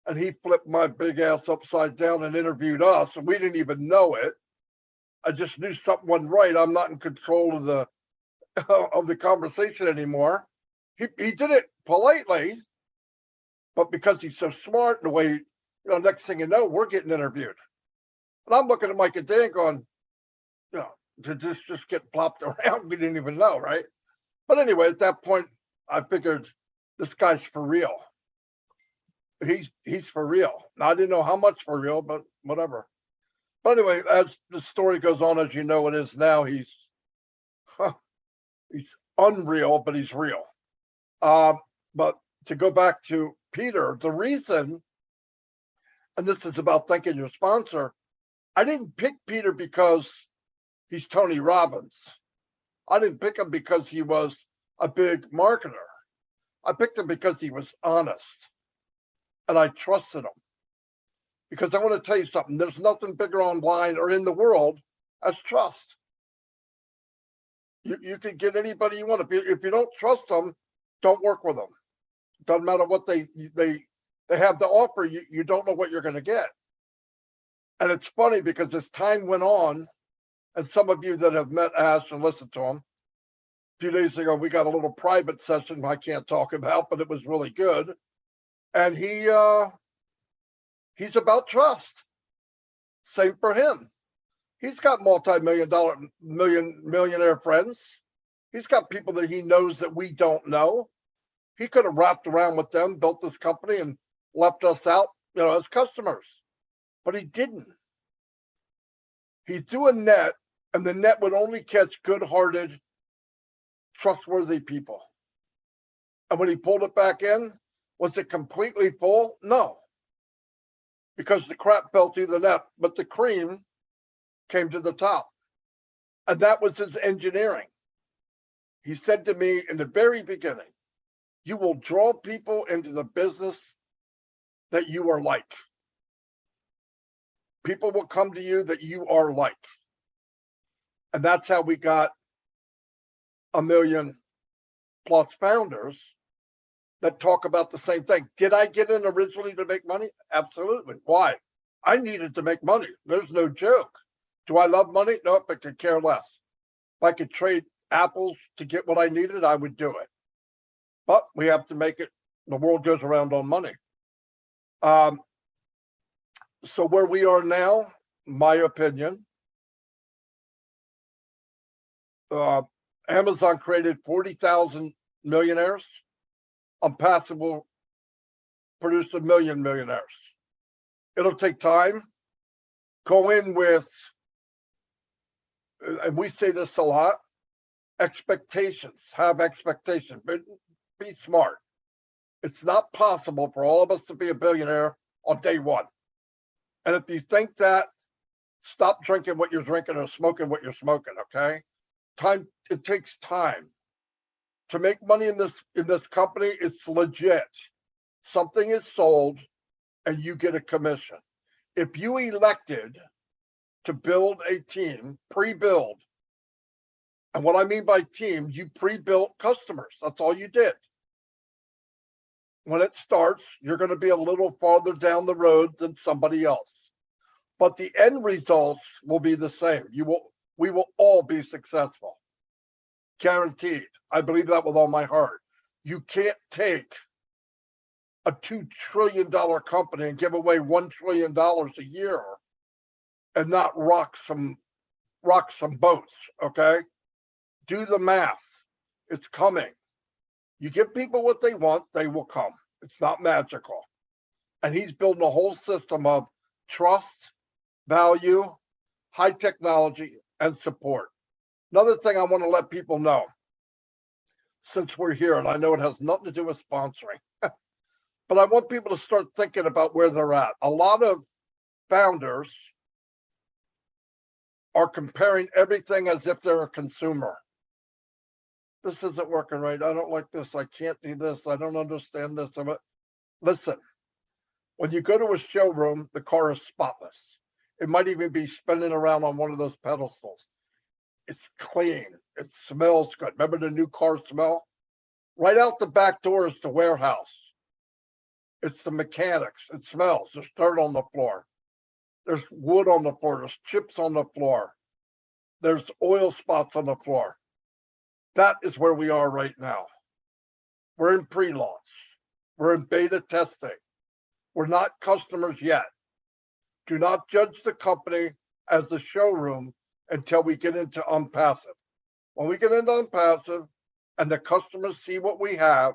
and he flipped my big ass upside down and interviewed us, and we didn't even know it. I just knew something wasn't right. I'm not in control of the conversation anymore. He did it politely, but because he's so smart, the way, you know, next thing you know, we're getting interviewed. And I'm looking at Mike and Dan going, you know, did this just get plopped around? We didn't even know, right? But anyway, at that point, I figured this guy's for real. He's for real. Now, I didn't know how much for real, but whatever. But anyway, as the story goes on, as you know it is now, he's unreal, but he's real. But to go back to Peter, the reason, and this is about thanking your sponsor, I didn't pick Peter because he's Tony Robbins. I didn't pick him because he was a big marketer. I picked him because he was honest and I trusted him. Because I want to tell you something, there's nothing bigger online or in the world as trust. You can get anybody you want. If you don't trust them, don't work with them. Doesn't matter what they have to offer, you don't know what you're going to get. And it's funny because as time went on, and some of you that have met Ash and listened to him, a few days ago, we got a little private session I can't talk about, but it was really good. And he's about trust. Same for him. He's got millionaire friends. He's got people that he knows that we don't know. He could have wrapped around with them, built this company and left us out, you know, as customers, but he didn't. He's doing net, and the net would only catch good-hearted, trustworthy people. And when he pulled it back in, was it completely full? No, because the crap fell through the net, but the cream came to the top. And that was his engineering. He said to me in the very beginning, you will draw people into the business that you are like. People will come to you that you are like. And that's how we got 1 million+ founders that talk about the same thing. Did I get in originally to make money? Absolutely. Why? I needed to make money. There's no joke. Do I love money? Nope, I could care less. If I could trade apples to get what I needed, I would do it. But we have to make it. The world goes around on money. So where we are now, my opinion, Amazon created 40,000 millionaires. Unpassive will produce 1 million millionaires. It'll take time. Go in with, and we say this a lot, expectations. Have expectations, but be smart. It's not possible for all of us to be a billionaire on day one. And if you think that, stop drinking what you're drinking or smoking what you're smoking, okay? It takes time. To make money in this company, it's legit. Something is sold and you get a commission. If you elected to build a team, pre-build, and what I mean by team, you pre-built customers. That's all you did. When it starts, you're going to be a little farther down the road than somebody else. But the end results will be the same. We will all be successful. Guaranteed. I believe that with all my heart. You can't take a $2 trillion company and give away $1 trillion a year and not rock some boats, okay? Do the math. It's coming. You give people what they want, they will come. It's not magical. And he's building a whole system of trust, value, high technology, and support. Another thing I want to let people know, since we're here, and I know it has nothing to do with sponsoring, but I want people to start thinking about where they're at. A lot of founders are comparing everything as if they're a consumer. This isn't working right. I don't like this. I can't do this. I don't understand this. Listen, when you go to a showroom, the car is spotless. It might even be spinning around on one of those pedestals. It's clean. It smells good. Remember the new car smell? Right out the back door is the warehouse. It's the mechanics. It smells. There's dirt on the floor. There's wood on the floor. There's chips on the floor. There's oil spots on the floor. That is where we are right now. We're in pre-launch. We're in beta testing. We're not customers yet. Do not judge the company as a showroom until we get into Unpassive. When we get into Unpassive and the customers see what we have,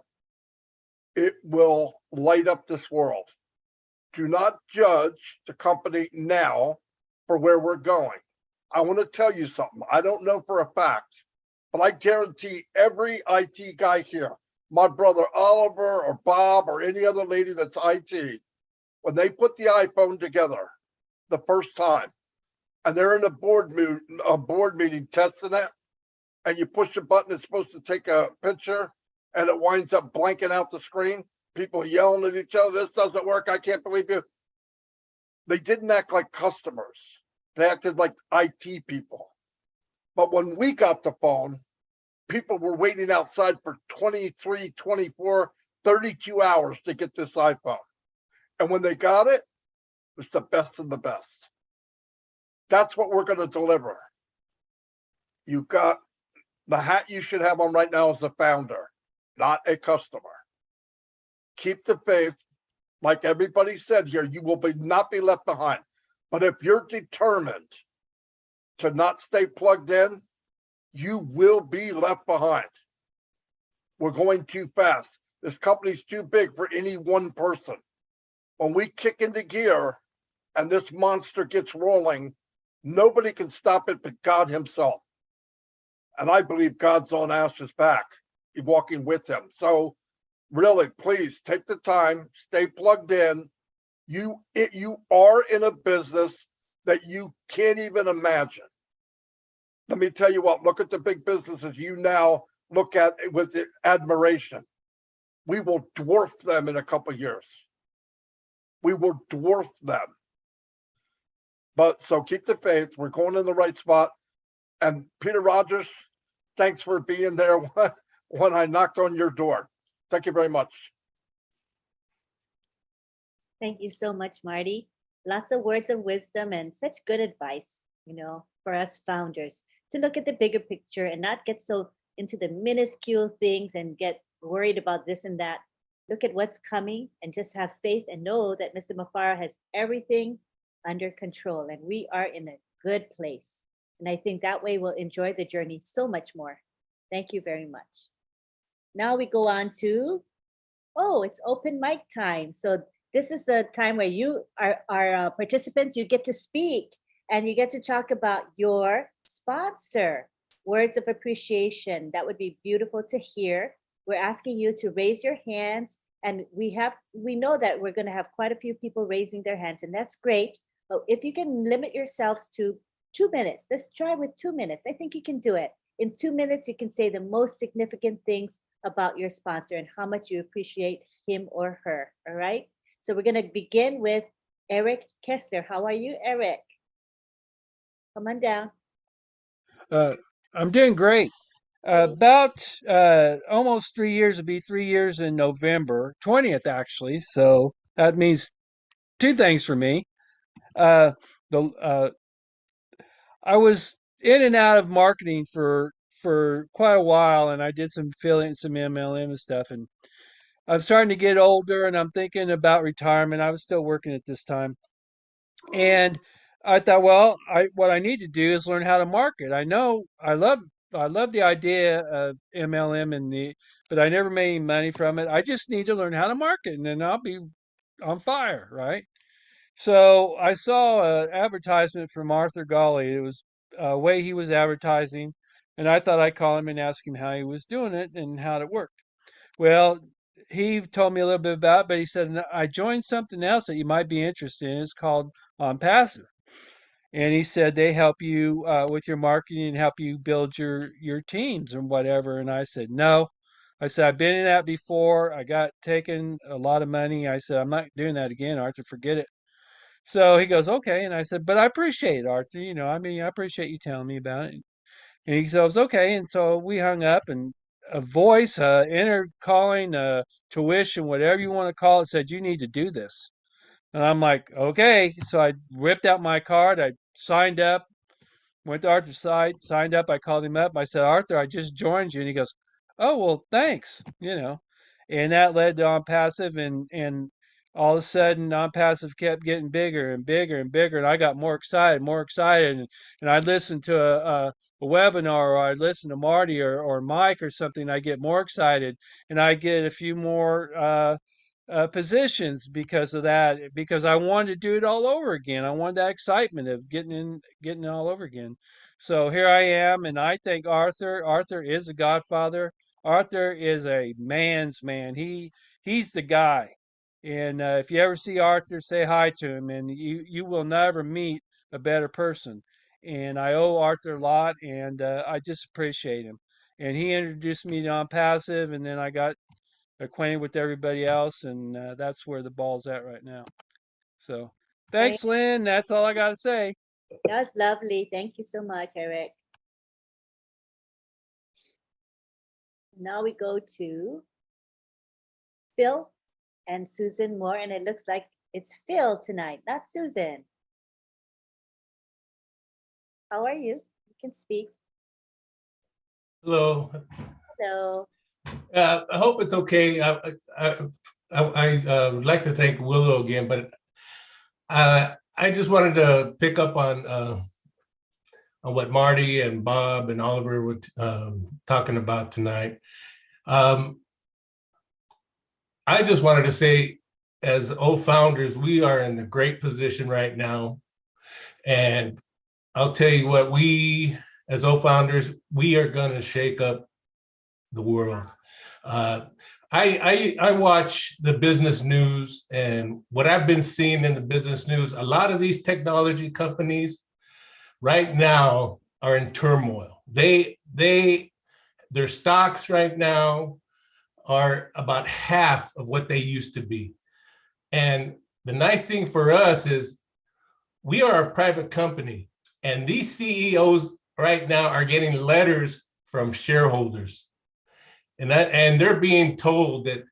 it will light up this world. Do not judge the company now for where we're going. I want to tell you something. I don't know for a fact, but I guarantee every IT guy here, my brother Oliver or Bob or any other lady that's IT, when they put the iPhone together the first time and they're in a board meeting testing it, and you push a button, it's supposed to take a picture and it winds up blanking out the screen, people yelling at each other, this doesn't work, I can't believe you. They didn't act like customers. They acted like IT people. But when we got the phone, people were waiting outside for 23, 24, 32 hours to get this iPhone. And when they got it, it's the best of the best. That's what we're going to deliver. You got the hat you should have on right now as a founder, not a customer. Keep the faith. Like everybody said here, you will not be left behind. But if you're determined to not stay plugged in, you will be left behind. We're going too fast. This company's too big for any one person. When we kick into gear and this monster gets rolling, nobody can stop it but God himself. And I believe God's on Ash's back, walking with him. So really, please take the time, stay plugged in. You are in a business that you can't even imagine. Let me tell you what, look at the big businesses you now look at with admiration. We will dwarf them in a couple of years. We will dwarf them. But so keep the faith. We're going in the right spot. And Peter Rogers, thanks for being there when I knocked on your door. Thank you very much. Thank you so much, Marty. Lots of words of wisdom and such good advice, for us founders to look at the bigger picture and not get so into the minuscule things and get worried about this and that. look at what's coming and just have faith and know that Mr. Mafara has everything under control and we are in a good place. And I think that way we'll enjoy the journey so much more. Thank you very much. Now we go on to, oh, it's open mic time. So this is the time where you are participants, you get to speak and you get to talk about your sponsor. Words of appreciation. That would be beautiful to hear. We're asking you to raise your hands and we know that we're going to have quite a few people raising their hands and that's great. But if you can limit yourselves to 2 minutes, let's try with 2 minutes. I think you can do it. In 2 minutes, you can say the most significant things about your sponsor and how much you appreciate him or her. All right. So we're going to begin with Eric Kessler. How are you, Eric? Come on down. I'm doing great. About almost 3 years, it'll be 3 years in November, 20th actually. So that means two things for me. I was in and out of marketing for quite a while, and I did some affiliate and some MLM and stuff. And I'm starting to get older, and I'm thinking about retirement. I was still working at this time, and I thought, well, what I need to do is learn how to market. I know I love the idea of MLM but I never made any money from it. I just need to learn how to market, and then I'll be on fire, right? So I saw an advertisement from Arthur Golly. It was a way he was advertising, and I thought I'd call him and ask him how he was doing it and how it worked. Well, he told me a little bit about it, but he said, I joined something else that you might be interested in. It's called On Passive. And he said they help you with your marketing and help you build your teams and whatever. And I said, no. I said, I've been in that before. I got taken a lot of money. I said, I'm not doing that again, Arthur, forget it. So he goes, okay. And I said, but I appreciate it, Arthur. I appreciate you telling me about it. And he goes, okay. And so we hung up and a voice, inner calling, tuition, whatever you want to call it, said, you need to do this. And I'm like, okay. So I ripped out my card. I signed up, went to Arthur's site, signed up. I called him up. I said, Arthur, I just joined you. And he goes, oh, well, thanks. And that led to On Passive. And all of a sudden, On Passive kept getting bigger and bigger and bigger. And I got more excited. And I'd listen to a webinar, or I'd listen to Marty or Mike or something. I get more excited and I get a few more positions because of that, because I wanted to do it all over again. I wanted that excitement of getting it all over again. So here I am, and I think Arthur is a godfather. Arthur is a man's man. He's the guy. And if you ever see Arthur, say hi to him, and you will never meet a better person. And I owe Arthur a lot, and I just appreciate him. And he introduced me to On Passive, and then I got acquainted with everybody else, and that's where the ball's at right now. So thanks, Lynn. That's all I got to say. That's lovely. Thank you so much, Eric. Now we go to Phil and Susan Moore, and it looks like it's Phil tonight, not Susan. How are you? You can speak. Hello. Hello. I hope it's okay. I would like to thank Willow again, but I just wanted to pick up on what Marty and Bob and Oliver were talking about tonight. I just wanted to say, as founders, we are in a great position right now. And I'll tell you what, we as founders, we are going to shake up the world. I watch the business news, and what I've been seeing in the business news, a lot of these technology companies right now are in turmoil. Their stocks right now are about half of what they used to be. And the nice thing for us is we are a private company, and these CEOs right now are getting letters from shareholders. And they're being told that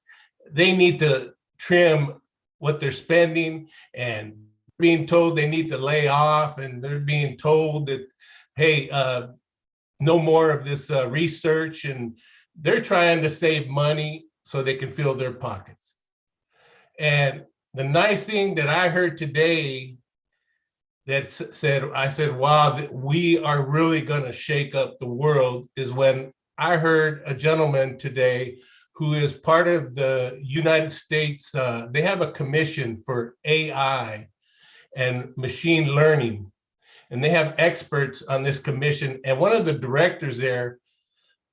they need to trim what they're spending, and being told they need to lay off, and they're being told that, hey, no more of this research, and they're trying to save money. so they can fill their pockets. And the nice thing that I heard today that said, I said, wow, we are really going to shake up the world, is when I heard a gentleman today who is part of the United States. They have a commission for AI and machine learning, and they have experts on this commission. And one of the directors there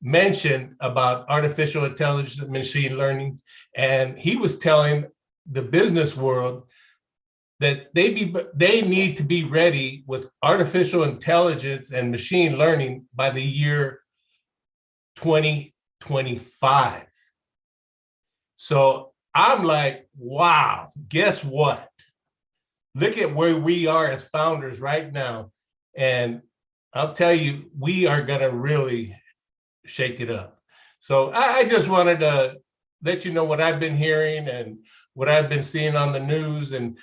mentioned about artificial intelligence and machine learning. And he was telling the business world that they need to be ready with artificial intelligence and machine learning by the year 2025. So I'm like, wow, guess what? Look at where we are as founders right now. And I'll tell you, we are gonna really shake it up. So I just wanted to let you know what I've been hearing and what I've been seeing on the news. And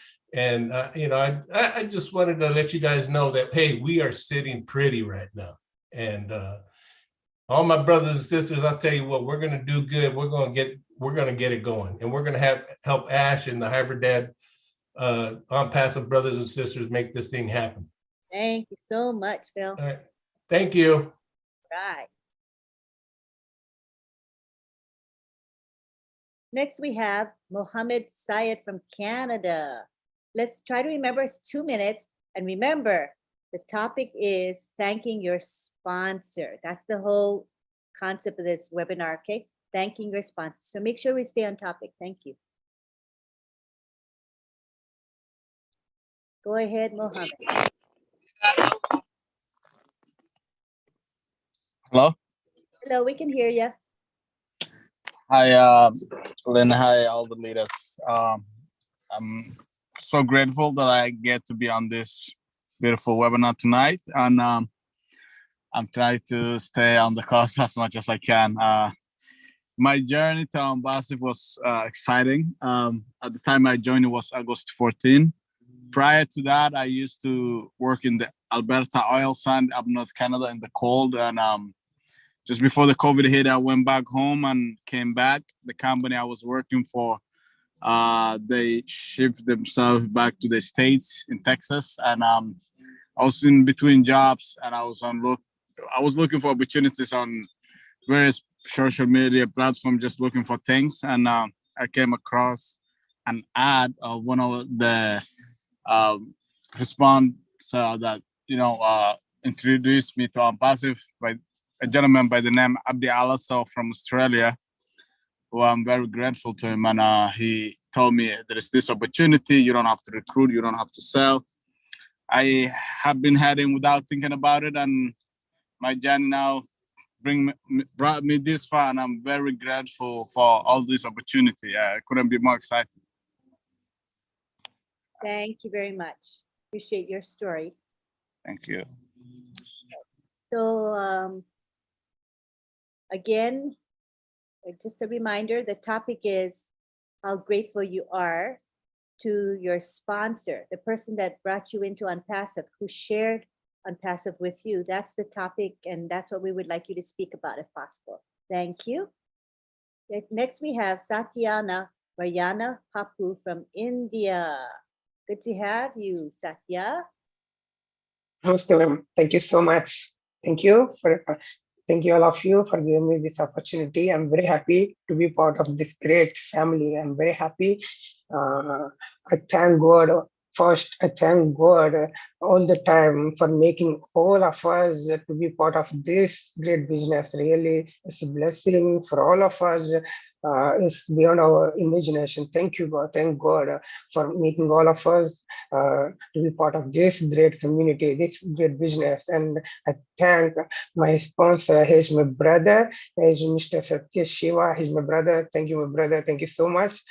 you know, I just wanted to let you guys know that, hey, we are sitting pretty right now. And all my brothers and sisters, I'll tell you what, we're gonna do good. We're gonna get it going. And we're gonna help Ash and the Hybrid Dad on passive brothers and sisters make this thing happen. Thank you so much, Phil. All right. Thank you. Right. Next, we have Mohammed Syed from Canada. Let's try to remember it's 2 minutes. And remember, the topic is thanking your sponsor. That's the whole concept of this webinar, okay? Thanking your sponsor. So make sure we stay on topic. Thank you. Go ahead, Mohammed. Hello. Hello, we can hear you. Hi, Lynn. Hi, all the leaders. I'm so grateful that I get to be on this beautiful webinar tonight, and I'm trying to stay on the course as much as I can. My journey to Ambassador was exciting. At the time I joined, it was August 14. Prior to that, I used to work in the Alberta oil sand up North Canada in the cold, and just before the COVID hit, I went back home and came back. The company I was working for, they shipped themselves back to the States in Texas. And I was in between jobs, and I was looking for opportunities on various social media platforms, just looking for things. And I came across an ad of one of the respondents that, introduced me to Ampassive by a gentleman by the name Abdi Alaso from Australia, who I'm very grateful to him. And he told me there is this opportunity. You don't have to recruit. You don't have to sell. I have been heading without thinking about it. And my journey now brought me this far. And I'm very grateful for all this opportunity. I couldn't be more excited. Thank you very much. Appreciate your story. Thank you. So again, just a reminder, the topic is how grateful you are to your sponsor, the person that brought you into Unpassive, who shared Unpassive with you. That's the topic, and that's what we would like you to speak about if possible. Thank you. Next, we have Satyana Vayana Papu from India. Good to have you, Satya. Namaste, ma'am. Thank you so much. Thank you all of you for giving me this opportunity. I'm very happy to be part of this great family. I'm very happy. I thank God. First, I thank God all the time for making all of us to be part of this great business. Really, it's a blessing for all of us. It's beyond our imagination. Thank you, God. Thank God for making all of us to be part of this great community, this great business. And I thank my sponsor. He's my brother. He's Mr. Satya Shiva. He's my brother. Thank you, my brother. Thank you so much.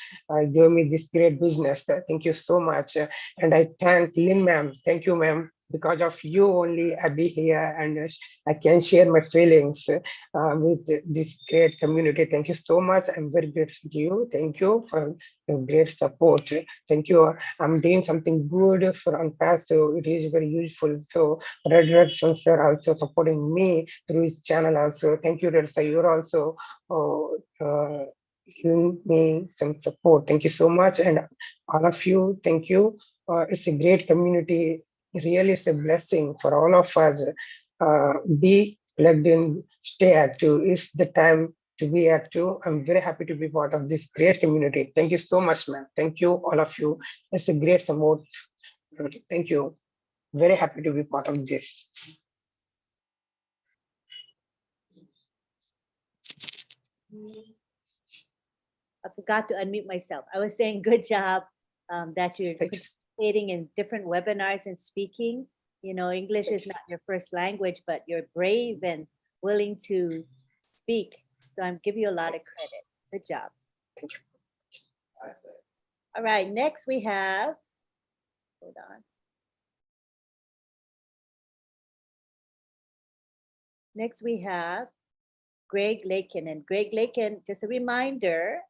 Give me this great business. Thank you so much. And I thank Lynn, ma'am. Thank you, ma'am. Because of you only, I be here and I can share my feelings with this great community. Thank you so much. I'm very grateful to you. Thank you for your great support. Thank you. I'm doing something good for Unpassive. It is very useful. So Red Sir also supporting me through his channel also. Thank you, Red Sir. You're also giving me some support. Thank you so much. And all of you, thank you. It's a great community. Really, it's a blessing for all of us. Be plugged in, stay active. It's the time to be active. I'm very happy to be part of this great community. Thank you so much, man. Thank you, all of you. It's a great support. Thank you. Very happy to be part of this. I forgot to unmute myself. I was saying good job that you're Thank you. participating in different webinars and speaking. You know, English is not your first language, but you're brave and willing to speak. So I'm giving you a lot of credit. Good job. Thank you. All right, next we have, hold on. Next we have Greg Lakin. And Greg Lakin, just a reminder,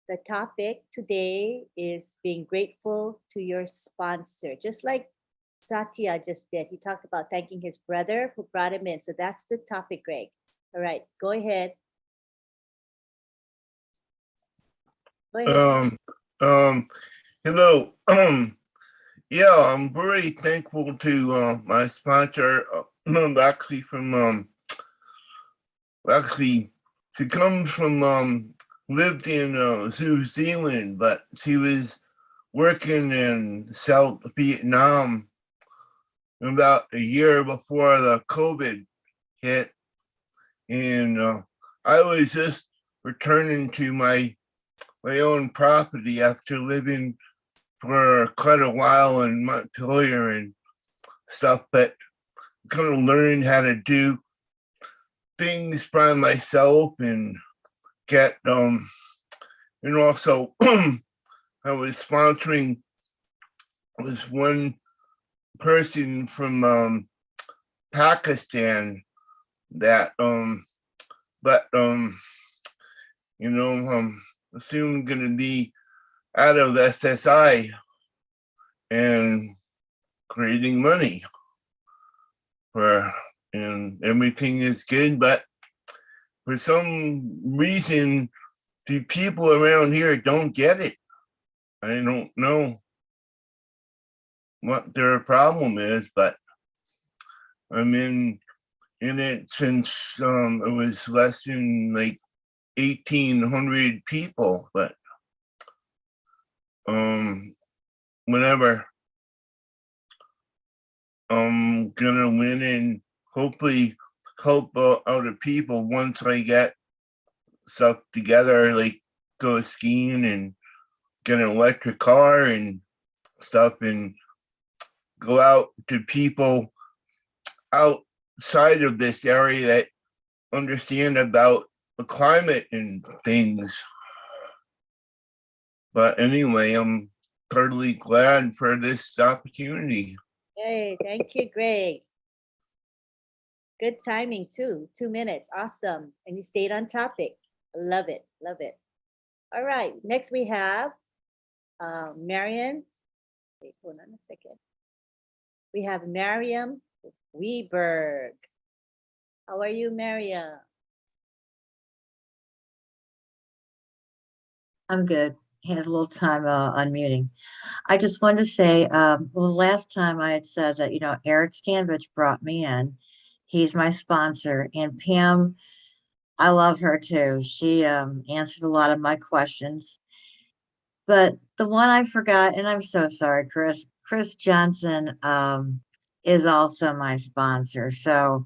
the topic today is being grateful to your sponsor. Just like Satya just did, he talked about thanking his brother who brought him in. So that's the topic, Greg. All right, go ahead. Go ahead. Hello. Yeah, I'm very thankful to my sponsor. Actually from she comes from lived in New Zealand, but she was working in South Vietnam about a year before the COVID hit, and I was just returning to my own property after living for quite a while in Montpelier and stuff, but kind of learning how to do things by myself and get and also I was sponsoring this one person from Pakistan that soon gonna be out of SSI and creating money and everything is good, but for some reason the people around here don't get it. I don't know what their problem is, but I'm in it since it was less than like 1,800 people, but whenever I'm gonna win and hopefully help other people once I get stuff together, like go skiing and get an electric car and stuff and go out to people outside of this area that understand about the climate and things. But anyway, I'm totally glad for this opportunity. Hey, thank you, Greg. Good timing too, 2 minutes, awesome. And you stayed on topic. Love it, love it. All right, next we have Marian. Wait, hold on a second. We have Mariam Weberg. How are you, Mariam? I'm good. Had a little time unmuting. I just wanted to say, well, last time I had said that, Eric Stanvich brought me in. He's my sponsor. And Pam, I love her too. She answered a lot of my questions. But the one I forgot, and I'm so sorry, Chris Johnson is also my sponsor. So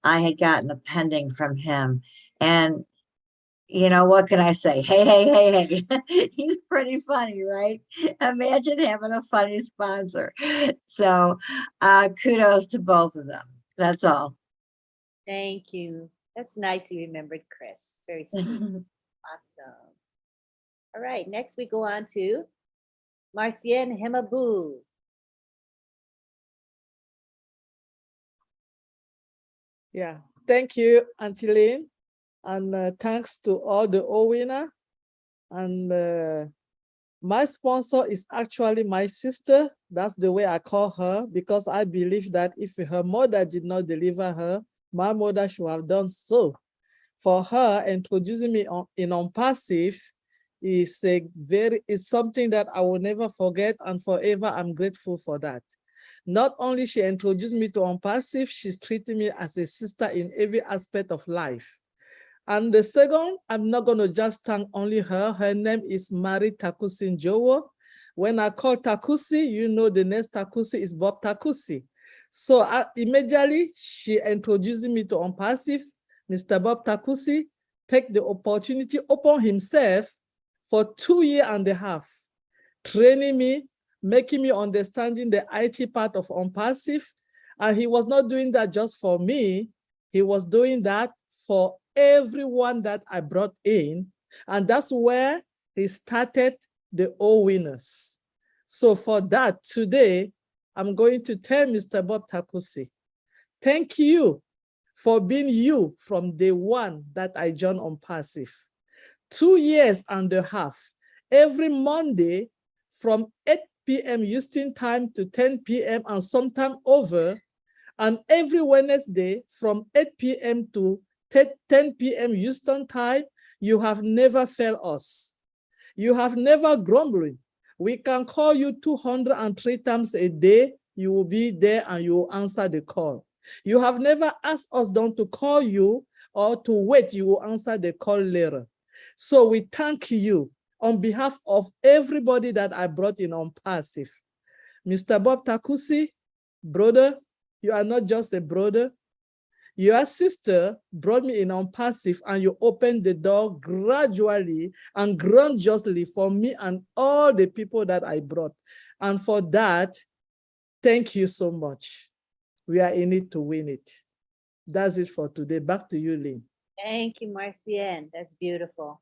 I had gotten a pending from him. And what can I say? Hey. He's pretty funny, right? Imagine having a funny sponsor. So kudos to both of them. That's all. Thank you. That's nice you remembered Chris. Very sweet. Awesome. All right, next we go on to Marcienne Hemabu. Yeah, thank you, Auntie Lynn. And thanks to all the OWINNER. And my sponsor is actually my sister. That's the way I call her, because I believe that if her mother did not deliver her, my mother should have done so. for her introducing me on passive is something that I will never forget, and forever I'm grateful for that. Not only she introduced me to on passive, she's treating me as a sister in every aspect of life. And the second, I'm not going to just thank only her. Her name is Mari Takusi Njowo. When I call Takusi, you know the next Takusi is Bob Takusi. So immediately she introduced me to on passive. Mr. Bob Takusi take the opportunity upon himself for 2.5 years, training me, making me understanding the IT part of on passive. And he was not doing that just for me. He was doing that for everyone that I brought in. And that's where he started the OWINNERS. So for that, today, I'm going to tell Mr. Bob Takusi, thank you for being you from day one that I joined on passive. 2.5 years, every Monday from 8 p.m. Houston time to 10 p.m. and sometime over, and every Wednesday from 8 p.m. to 10 p.m. Houston time, you have never failed us. You have never grumbled. We can call you 203 times a day. You will be there and you will answer the call. You have never asked us not to call you or to wait. You will answer the call later. So we thank you on behalf of everybody that I brought in on passive. Mr. Bob Takusi, brother, you are not just a brother. Your sister brought me in on passive, and you opened the door gradually and grandiously for me and all the people that I brought. And for that, thank you so much. We are in it to win it. That's it for today. Back to you, Lynn. Thank you, Marcienne. That's beautiful.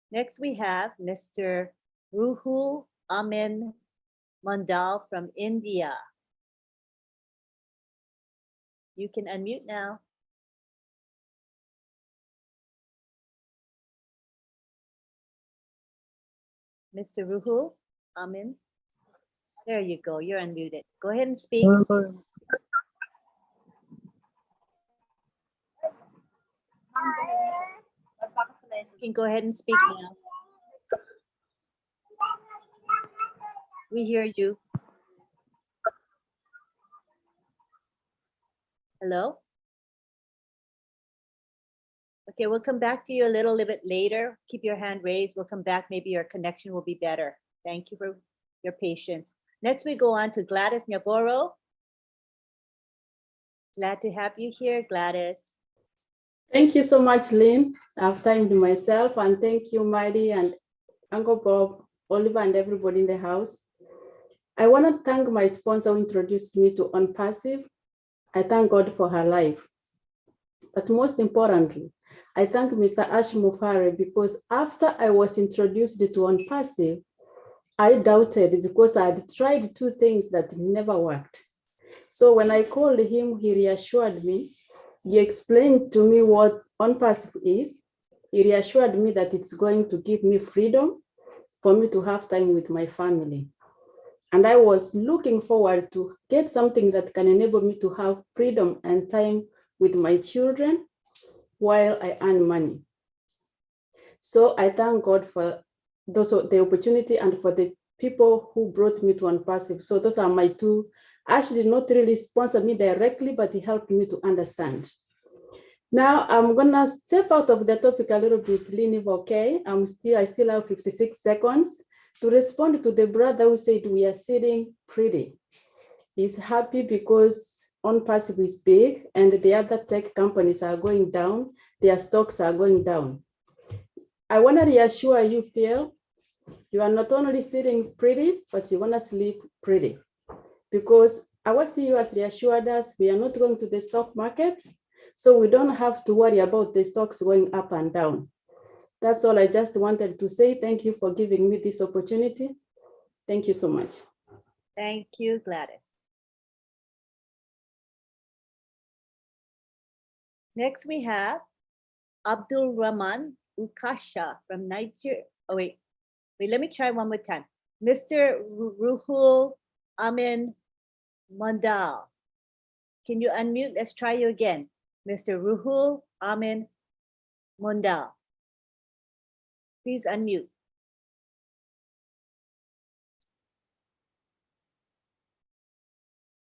Next, we have Mr. Ruhul Amin Mandal from India. You can unmute now. Mr. Ruhul Amin. There you go. You're unmuted. Go ahead and speak. You can go ahead and speak now. We hear you. Hello? Okay, we'll come back to you a little bit later. Keep your hand raised. We'll come back. Maybe your connection will be better. Thank you for your patience. Next, we go on to Gladys Nyaboro. Glad to have you here, Gladys. Thank you so much, Lynn. I've thanked myself, and thank you, Miley and Uncle Bob, Oliver, and everybody in the house. I want to thank my sponsor who introduced me to On Passive. I thank God for her life. But most importantly, I thank Mr. Ash Mufare, because after I was introduced to On Passive, I doubted because I had tried 2 things that never worked. So when I called him, he reassured me. He explained to me what On Passive is. He reassured me that it's going to give me freedom for me to have time with my family. And I was looking forward to get something that can enable me to have freedom and time with my children while I earn money. So I thank God for the opportunity and for the people who brought me to On Passive. So those are my 2. Ash did not really sponsor me directly, but he helped me to understand. Now I'm gonna step out of the topic a little bit, Lynn, if okay. I still have 56 seconds to respond to the brother who said we are sitting pretty. He's happy because On Passive is big and the other tech companies are going down. Their stocks are going down. I want to reassure you, Phil, you are not only sitting pretty, but you're gonna sleep pretty. Because our CEO has reassured us we are not going to the stock markets, so we don't have to worry about the stocks going up and down. That's all I just wanted to say. Thank you for giving me this opportunity. Thank you so much. Thank you, Gladys. Next, we have Abdul Rahman Ukasha from Nigeria. Oh, wait, let me try one more time. Mr. Ruhul Amin Mandal. Can you unmute? Let's try you again. Mr. Ruhul Amin Mundal. Please unmute.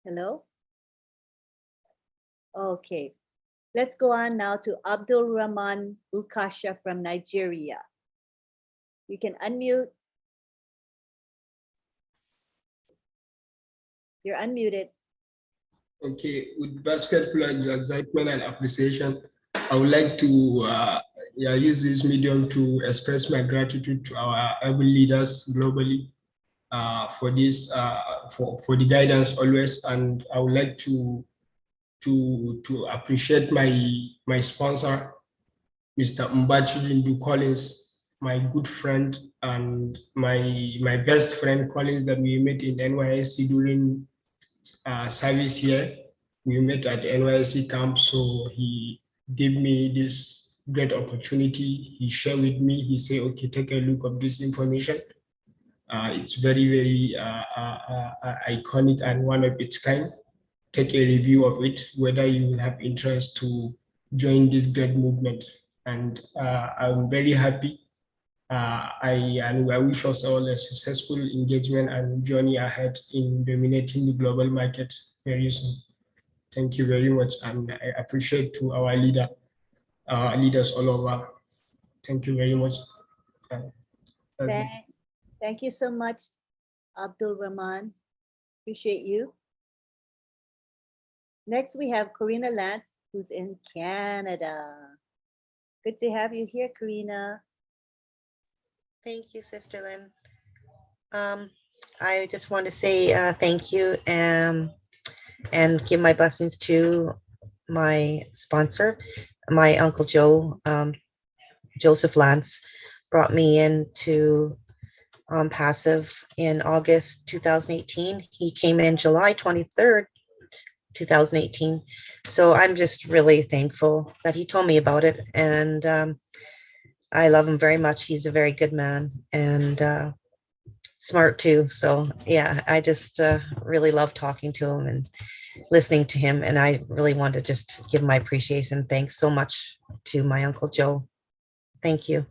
Hello? Okay. Let's go on now to Abdul Rahman Ukasha from Nigeria. You can unmute. You're unmuted. Okay, with vast excitement and appreciation, I would like to use this medium to express my gratitude to our able leaders globally for this, for the guidance always. And I would like to appreciate my sponsor, Mr. Mbachi Lindu Collins, my good friend and my best friend Collins that we met in NYSC during service here. We met at NYSC camp, so he gave me this great opportunity. He shared with me, he said, okay, take a look of this information. It's very, very iconic and one of its kind. Take a review of it, whether you will have interest to join this great movement. And I'm very happy. I wish us all a successful engagement and journey ahead in dominating the global market very soon. Thank you very much, and I appreciate to our leaders all over. Thank you very much. Thank you so much, Abdul Rahman. Appreciate you. Next, we have Karina Lance, who's in Canada. Good to have you here, Karina. Thank you, Sister Lynn. I just want to say thank you and give my blessings to my sponsor, my Uncle Joe. Joseph Lance brought me into Passive in August 2018. He came in July 23rd, 2018. So I'm just really thankful that he told me about it. And I love him very much. He's a very good man and smart too. So yeah, I just really love talking to him and listening to him. And I really want to just give my appreciation. Thanks so much to my Uncle Joe. Thank you.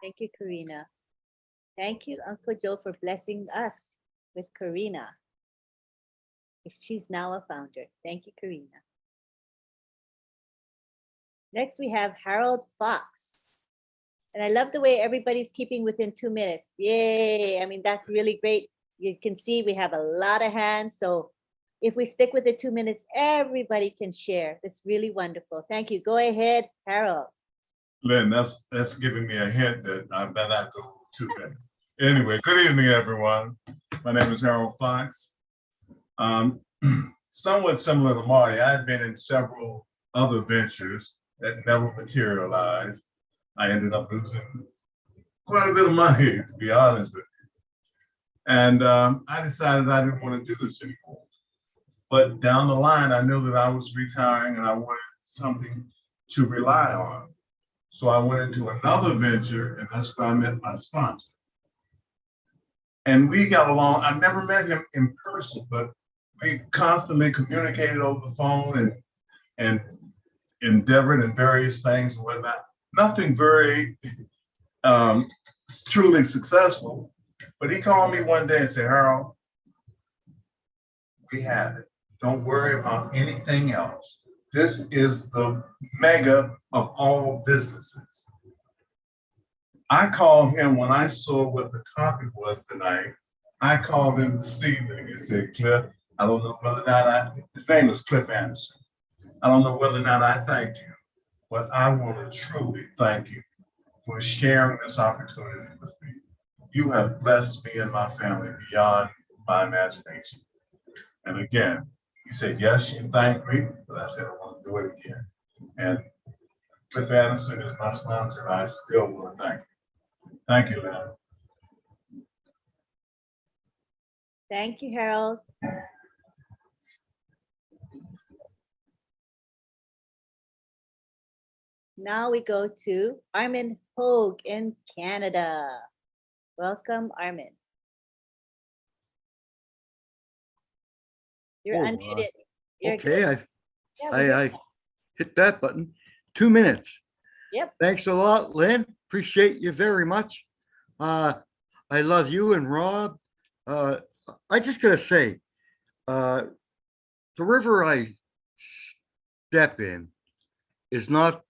Thank you, Karina. Thank you, Uncle Joe, for blessing us with Karina. She's now a founder. Thank you, Karina. Next, we have Harold Fox. And I love the way everybody's keeping within 2 minutes. Yay. I mean, that's really great. You can see we have a lot of hands. So if we stick with the 2 minutes, everybody can share. That's really wonderful. Thank you. Go ahead, Harold. Lynn, that's giving me a hint that I better not go 2 minutes. Anyway, good evening, everyone. My name is Harold Fox. Somewhat similar to Marty, I've been in several other ventures that never materialized. I ended up losing quite a bit of money, to be honest with you. And I decided I didn't want to do this anymore. But down the line, I knew that I was retiring and I wanted something to rely on. So I went into another venture, and that's where I met my sponsor. And we got along. I never met him in person, but we constantly communicated over the phone and endeavored in various things and whatnot. Nothing very truly successful. But he called me one day and said, Harold, we have it. Don't worry about anything else. This is the mega of all businesses. I called him when I saw what the topic was tonight. I called him this evening and said, Cliff, I don't know whether or not his name is Cliff Anderson. I don't know whether or not I thanked you, but I want to truly thank you for sharing this opportunity with me. You have blessed me and my family beyond my imagination. And again, he said, yes, you thanked me, but I said, I want to do it again. And Cliff Anderson is my sponsor, and I still want to thank you. Thank you, Lynn. Thank you, Harold. Now we go to Armin Hogue in Canada. Welcome, Armin. You're unmuted. You're Okay, good. Yeah, we're I good. hit that button. 2 minutes. Yep. Thanks a lot, Lynn. Appreciate you very much. I love you and Rob. I just gotta say, the river I step in is not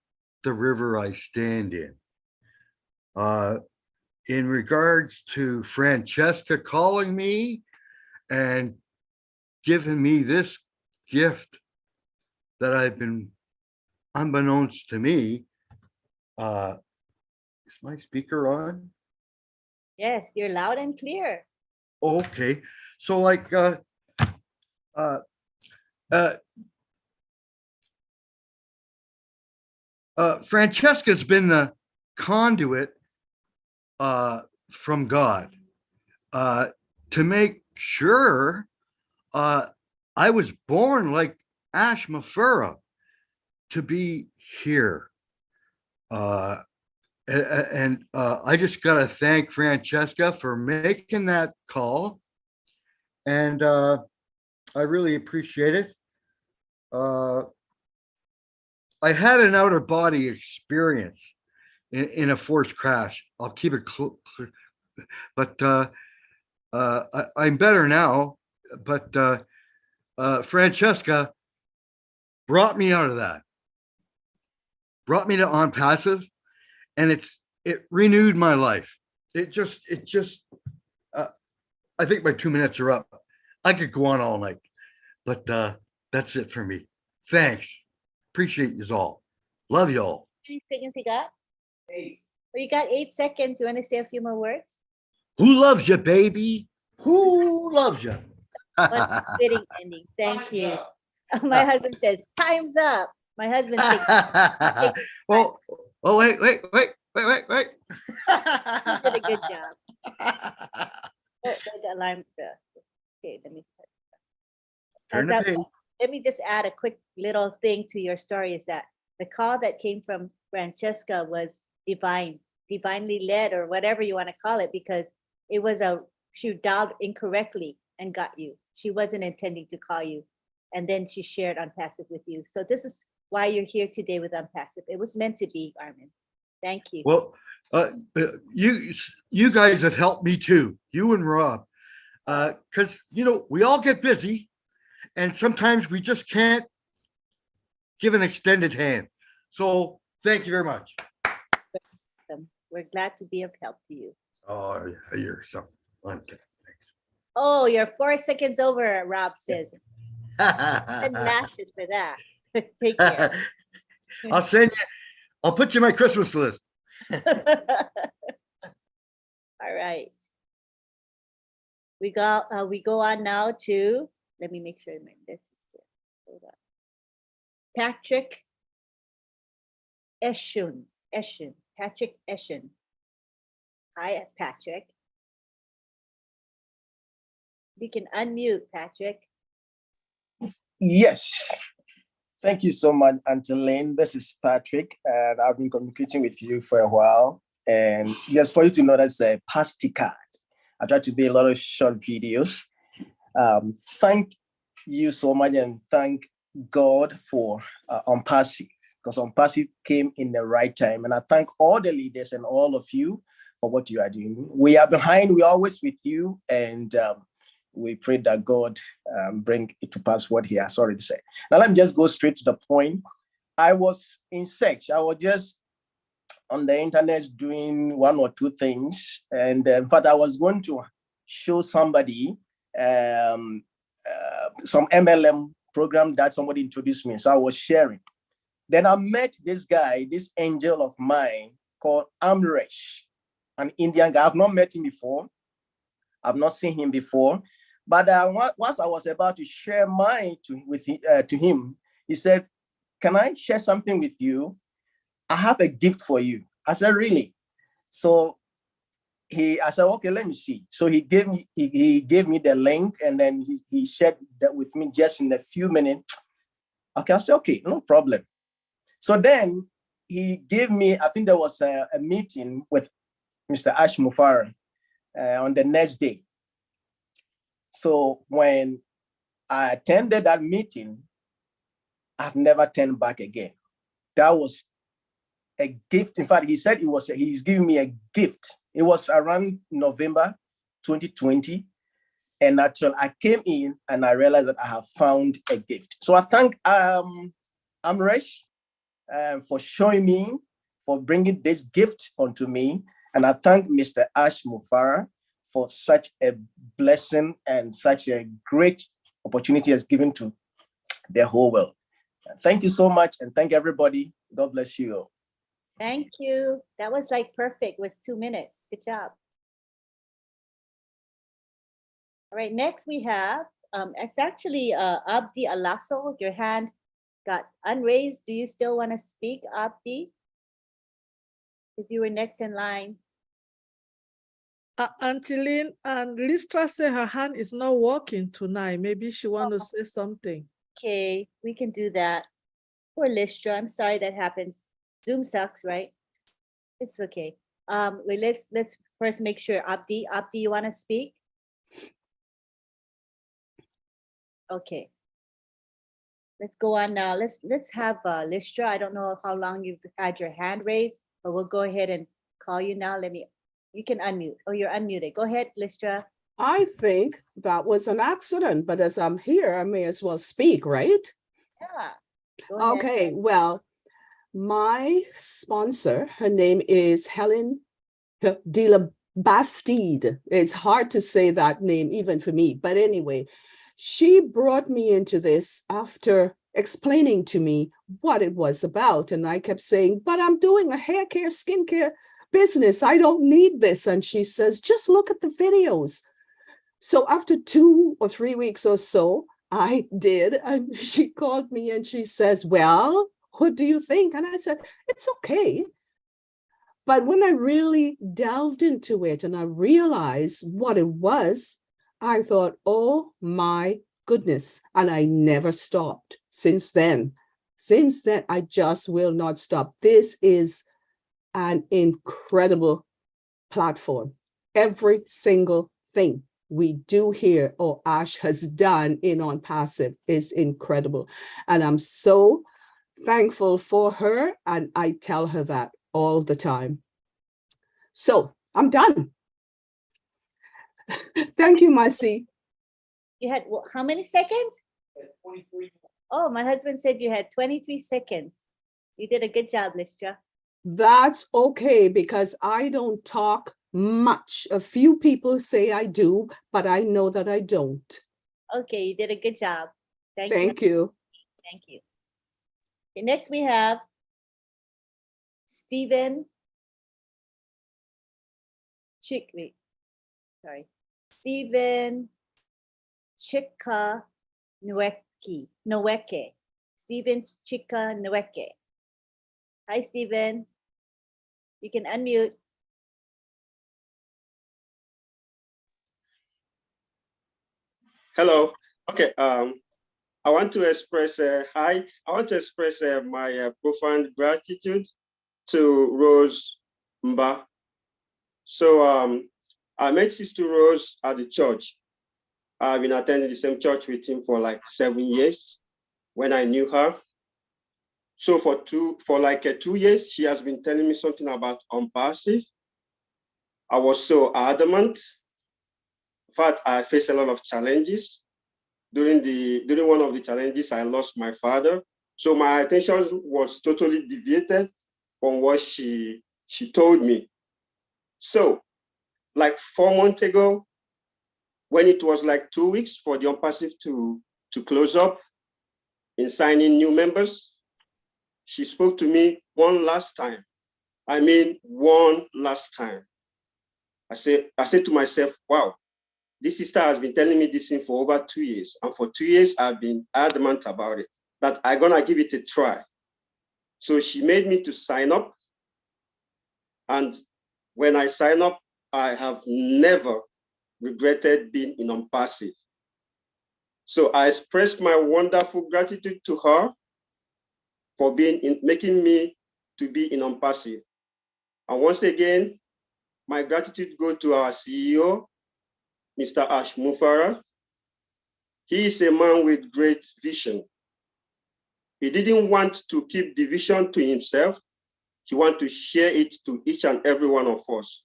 the river I stand in. In regards to Francesca calling me and giving me this gift that I've been, unbeknownst to me, is my speaker on? Yes, you're loud and clear. Okay, so like, uh, Francesca's been the conduit from God to make sure I was born like Ash Mafura to be here. And I just got to thank Francesca for making that call. And I really appreciate it. I had an outer body experience in a forced crash. I'll keep it clear, but I'm better now. But Francesca brought me out of that, brought me to On Passive, and it renewed my life. It just I think my 2 minutes are up. I could go on all night, but that's it for me. Thanks. Appreciate you all. Love you all. How many seconds you got? 8. Well, you got 8 seconds. You want to say a few more words? Who loves you, baby? Who loves you? What a fitting ending. Thank you. My husband says, time's up. My husband thinks, well, wait. you did a good job. The alarm. Okay, let me. Turn the page. Let me just add a quick little thing to your story is that the call that came from Francesca was divinely led, or whatever you want to call it, because it was she dialed incorrectly and got you. She wasn't intending to call you. And then she shared On Passive with you. So this is why you're here today with On Passive. It was meant to be, Armin. Thank you. Well, you guys have helped me too, you and Rob, because we all get busy, and sometimes we just can't give an extended hand. So thank you very much. We're glad to be of help to you. Oh, you're so wonderful. Oh, you're 4 seconds over, Rob says. And lashes for that. Take care. I'll put you on my Christmas list. All right. We go on now to, let me make sure this is, hold on. Patrick Eshun. Patrick Eshun. Hi, Patrick. We can unmute, Patrick. Yes. Thank you so much, Auntie Lynn. This is Patrick, and I've been communicating with you for a while. And just for you to know, that's a pasty card. I try to do a lot of short videos. Thank you so much, and thank God for On Passive, because On Passive came in the right time. And I thank all the leaders and all of you for what you are doing. We are behind, we're always with you, and we pray that God bring it to pass what he has already said. Now, let me just go straight to the point. I was in search. I was just on the internet doing one or two things. And in fact, I was going to show somebody some MLM program that somebody introduced me. So I was sharing. Then I met this guy, this angel of mine called Amresh, an Indian guy. I've not met him before. I've not seen him before. But once I was about to share mine to him, he said, "Can I share something with you? I have a gift for you." I said, "Really?" So I said, "Okay, let me see." So he gave me the link, and then he shared that with me just in a few minutes. Okay, I said, "Okay, no problem." So then he gave me, I think there was a meeting with Mr. Ash Mufara on the next day. So when I attended that meeting, I've never turned back again. That was a gift. In fact, he said he's giving me a gift. It was around November 2020. And actually, I came in and I realized that I have found a gift. So I thank Amresh for showing me, for bringing this gift onto me. And I thank Mr. Ash Mufara for such a blessing and such a great opportunity as given to the whole world. Thank you so much, and thank everybody. God bless you. Thank you. That was like perfect with 2 minutes. Good job. All right, next we have, it's actually Abdi Alaso. Your hand got unraised. Do you still want to speak, Abdi? If you were next in line. Angeline and Listra say her hand is not working tonight. Maybe she want to say something. Okay, we can do that. Poor Listra, I'm sorry that happens. Zoom sucks, right? It's okay. Wait, let's first make sure. Abdi, you want to speak? Okay. Let's go on now. Let's have Listra. I don't know how long you've had your hand raised, but we'll go ahead and call you now. You can unmute. Oh, you're unmuted. Go ahead, Listra. I think that was an accident, but as I'm here, I may as well speak, right? Yeah. Go ahead. Okay, well, my sponsor, her name is Helen de la Bastide. It's hard to say that name even for me, but anyway, she brought me into this after explaining to me what it was about. And I kept saying, but I'm doing a hair care, skincare business. I don't need this. And she says, just look at the videos. So after 2 or 3 weeks or so, I did. And she called me and she says, well, what do you think? And I said, it's okay. But when I really delved into it and I realized what it was, I thought, oh my goodness. And I never stopped since then. Since then, I just will not stop. This is an incredible platform. Every single thing we do here or Ash has done in On Passive is incredible. And I'm so thankful for her. And I tell her that all the time. So I'm done. Thank you, Marcy. You had how many seconds? 23. Oh, my husband said you had 23 seconds. You did a good job, Listra. That's okay, because I don't talk much. A few people say I do, but I know that I don't. Okay, you did a good job. Thank you. Thank you. Okay, next we have Stephen Stephen Chika Nweke. Stephen Chika Nweke. Hi, Stephen. You can unmute. Hello. Okay. I want to express hi. I want to express my profound gratitude to Rose Mba. So I met Sister Rose at the church. I've been attending the same church with him for like 7 years when I knew her. So for like 2 years, she has been telling me something about passive. I was so adamant. In fact, I faced a lot of challenges. During one of the challenges, I lost my father. So my attention was totally deviated from what she told me. So like 4 months ago, when it was like 2 weeks for the passive to close up in signing new members, she spoke to me one last time. I mean, one last time. I said to myself, wow, this sister has been telling me this thing for over 2 years. And for 2 years, I've been adamant about it, that I'm gonna give it a try. So she made me to sign up. And when I sign up, I have never regretted being in passive. So I expressed my wonderful gratitude to her for making me to be in passive. And once again, my gratitude goes to our CEO, Mr. Ash Mufara. He is a man with great vision. He didn't want to keep division to himself. He wanted to share it to each and every one of us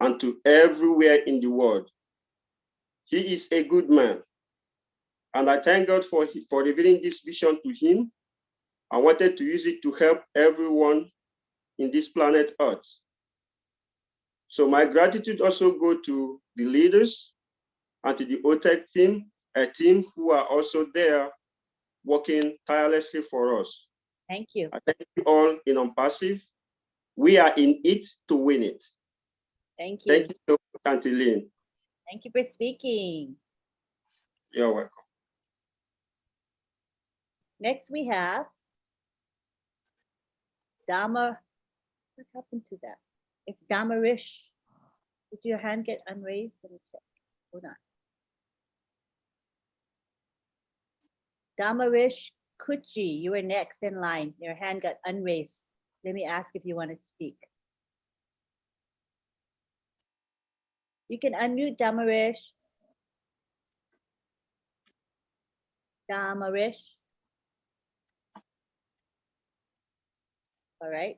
and to everywhere in the world. He is a good man. And I thank God for revealing this vision to him. I wanted to use it to help everyone in this planet Earth. So my gratitude also go to the leaders and to the OTEC team, a team who are also there working tirelessly for us. Thank you. I thank you all in Unpassive. We are in it to win it. Thank you. Thank you so much, Auntie Lynn. Thank you for speaking. You're welcome. Next we have Dama. What happened to that? It's Damarish. Did your hand get unraised? Let me check. Hold on. Damarish Kuchi, you were next in line. Your hand got unraised. Let me ask if you want to speak. You can unmute Damarish. Damarish. All right.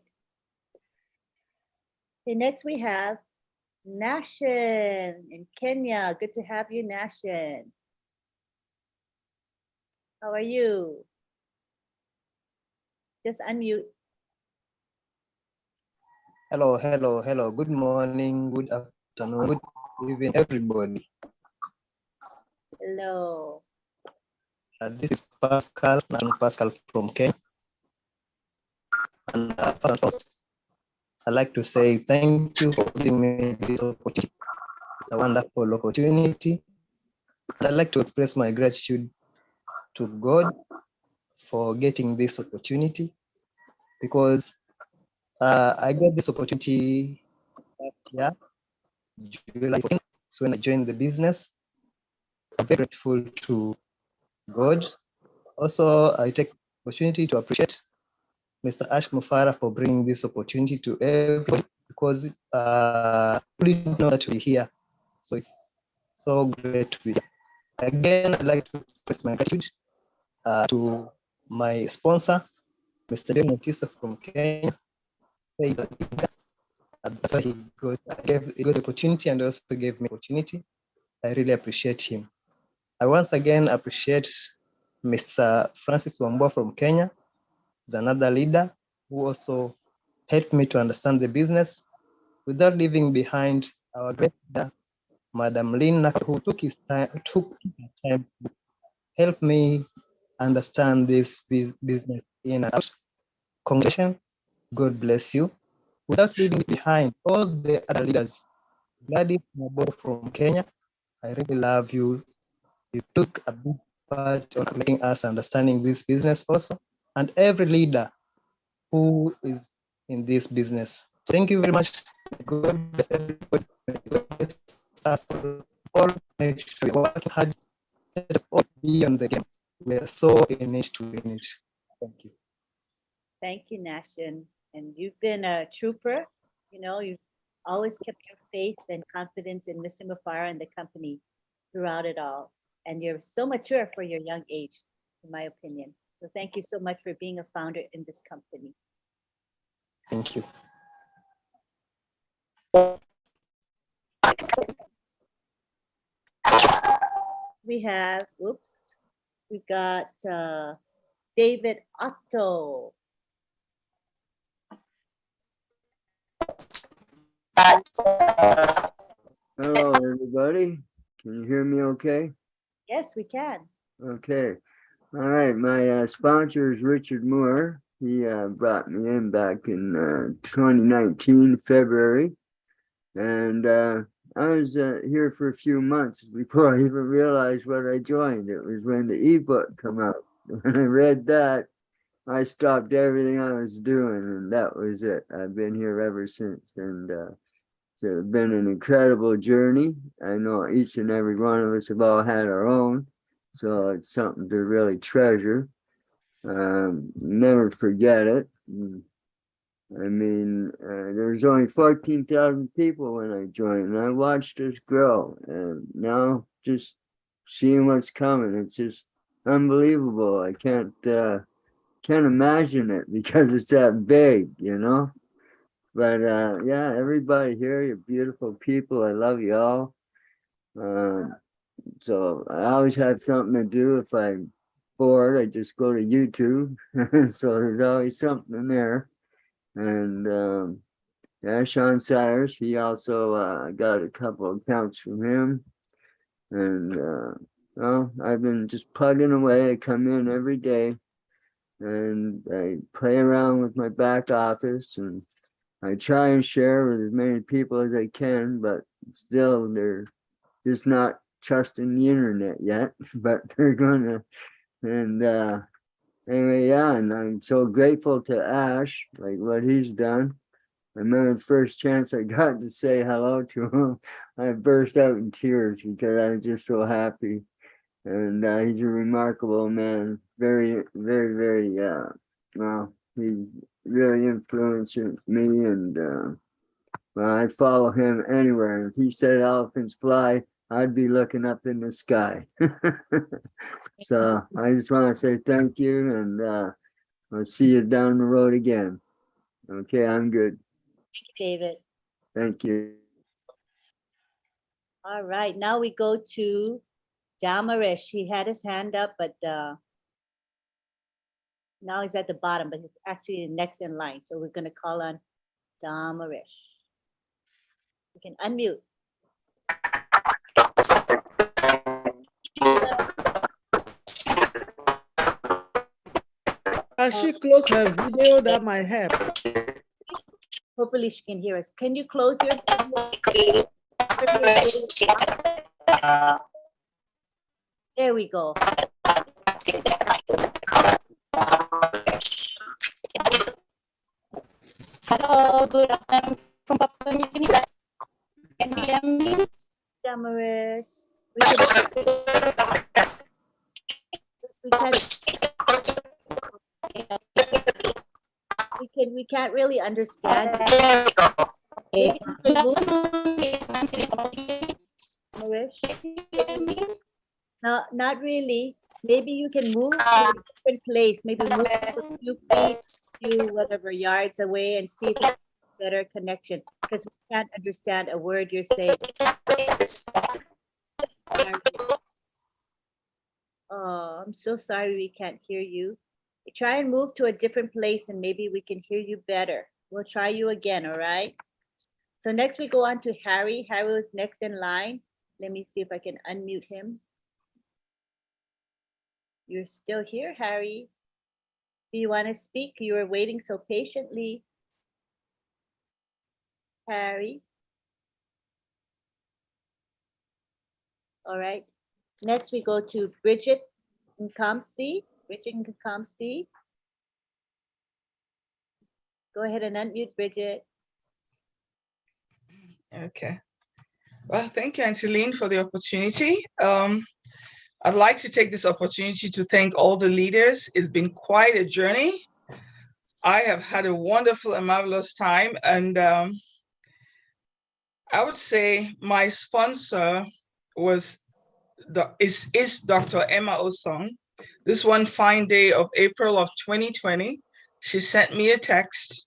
Okay, next we have Nashin in Kenya. Good to have you, Nashin. How are you? Just unmute. Hello, hello, hello. Good morning, good afternoon, good evening, everybody. Hello. This is Pascal, Pascal from Kenya. And first, I'd like to say thank you for giving me this opportunity. It's a wonderful opportunity. And I'd like to express my gratitude to God for getting this opportunity, because I got this opportunity last year, July 14th, so when I joined the business. I'm very grateful to God. Also, I take opportunity to appreciate Mr. Ash Mufara for bringing this opportunity to everybody, because we didn't know that we're here. So it's so great to be here. Again, I'd like to express my gratitude to my sponsor, Mr. John Mutisa from Kenya. That's why he got the opportunity and also gave me opportunity. I really appreciate him. I once again appreciate Mr. Francis Wambua from Kenya. He's another leader who also helped me to understand the business without leaving behind our great leader, Madam Lynn, who took her time to help me understand this business in and out. Congratulations. God bless you. Without leaving behind all the other leaders, Gladys Mabo from Kenya, I really love you. You took a big part on making us understanding this business also, and every leader who is in this business. Thank you very much. God bless everybody. God bless us all. Make sure we're working hard. Let us all be on the game. We are so in it to win it. Thank you. Thank you, Nashin. And you've been a trooper. You know, you've always kept your faith and confidence in Mr. Mufara and the company throughout it all. And you're so mature for your young age, in my opinion. So thank you so much for being a founder in this company. Thank you. We have, oops, we got David Otto. Hello, everybody. Can you hear me okay? Yes, we can. Okay. All right. My sponsor is Richard Moore. He brought me in back in 2019, February. And I was here for a few months before I even realized what I joined. It was when the ebook came out. When I read that, I stopped everything I was doing, and that was it. I've been here ever since. And it's been an incredible journey. I know each and every one of us have all had our own, so it's something to really treasure. Never forget it. I mean, there was only 14,000 people when I joined, and I watched us grow. And now, just seeing what's coming, it's just unbelievable. I can't can't imagine it because it's that big, you know. But yeah, everybody here, you're beautiful people. I love you all. So I always have something to do. If I'm bored, I just go to YouTube. So there's always something there. And yeah, Sean Sires, he also got a couple of accounts from him. And well, I've been just plugging away. I come in every day and I play around with my back office, and I try and share with as many people as I can, but still they're just not trusting the internet yet, but they're gonna. And anyway, yeah, and I'm so grateful to Ash, like what he's done. I remember the first chance I got to say hello to him, I burst out in tears because I was just so happy. And he's a remarkable man, very, very, very, well, he really influenced me, and well, I follow him anywhere. If he said elephants fly, I'd be looking up in the sky. So I just want to say thank you, and I'll see you down the road again. Okay, I'm good. Thank you, David. Thank you. All right, now we go to Damarish. He had his hand up, but now he's at the bottom, but he's actually next in line. So we're going to call on Damarish. You can unmute. Can she close her video? That might help. Hopefully she can hear us. Can you close your There we go. Hello, good afternoon from Papua New Guinea. Can you hear me? Damarish. We can't really understand. Maybe you can move. No, not really. Maybe you can move to a different place. Maybe move a few feet, few whatever yards away, and see if it's a better connection. Because we can't understand a word you're saying. Oh, I'm so sorry we can't hear you. Try and move to a different place and maybe we can hear you better. We'll try you again, all right? So next we go on to Harry. Harry was next in line. Let me see if I can unmute him. You're still here, Harry. Do you want to speak? You were waiting so patiently. Harry. All right. Next we go to Bridget Nkamsi. Bridget Nkamsi. Go ahead and unmute, Bridget. Okay. Well, thank you, Auntie Lynn, for the opportunity. I'd like to take this opportunity to thank all the leaders. It's been quite a journey. I have had a wonderful and marvelous time. And I would say my sponsor is Dr. Emma Osong. This one fine day of April of 2020, she sent me a text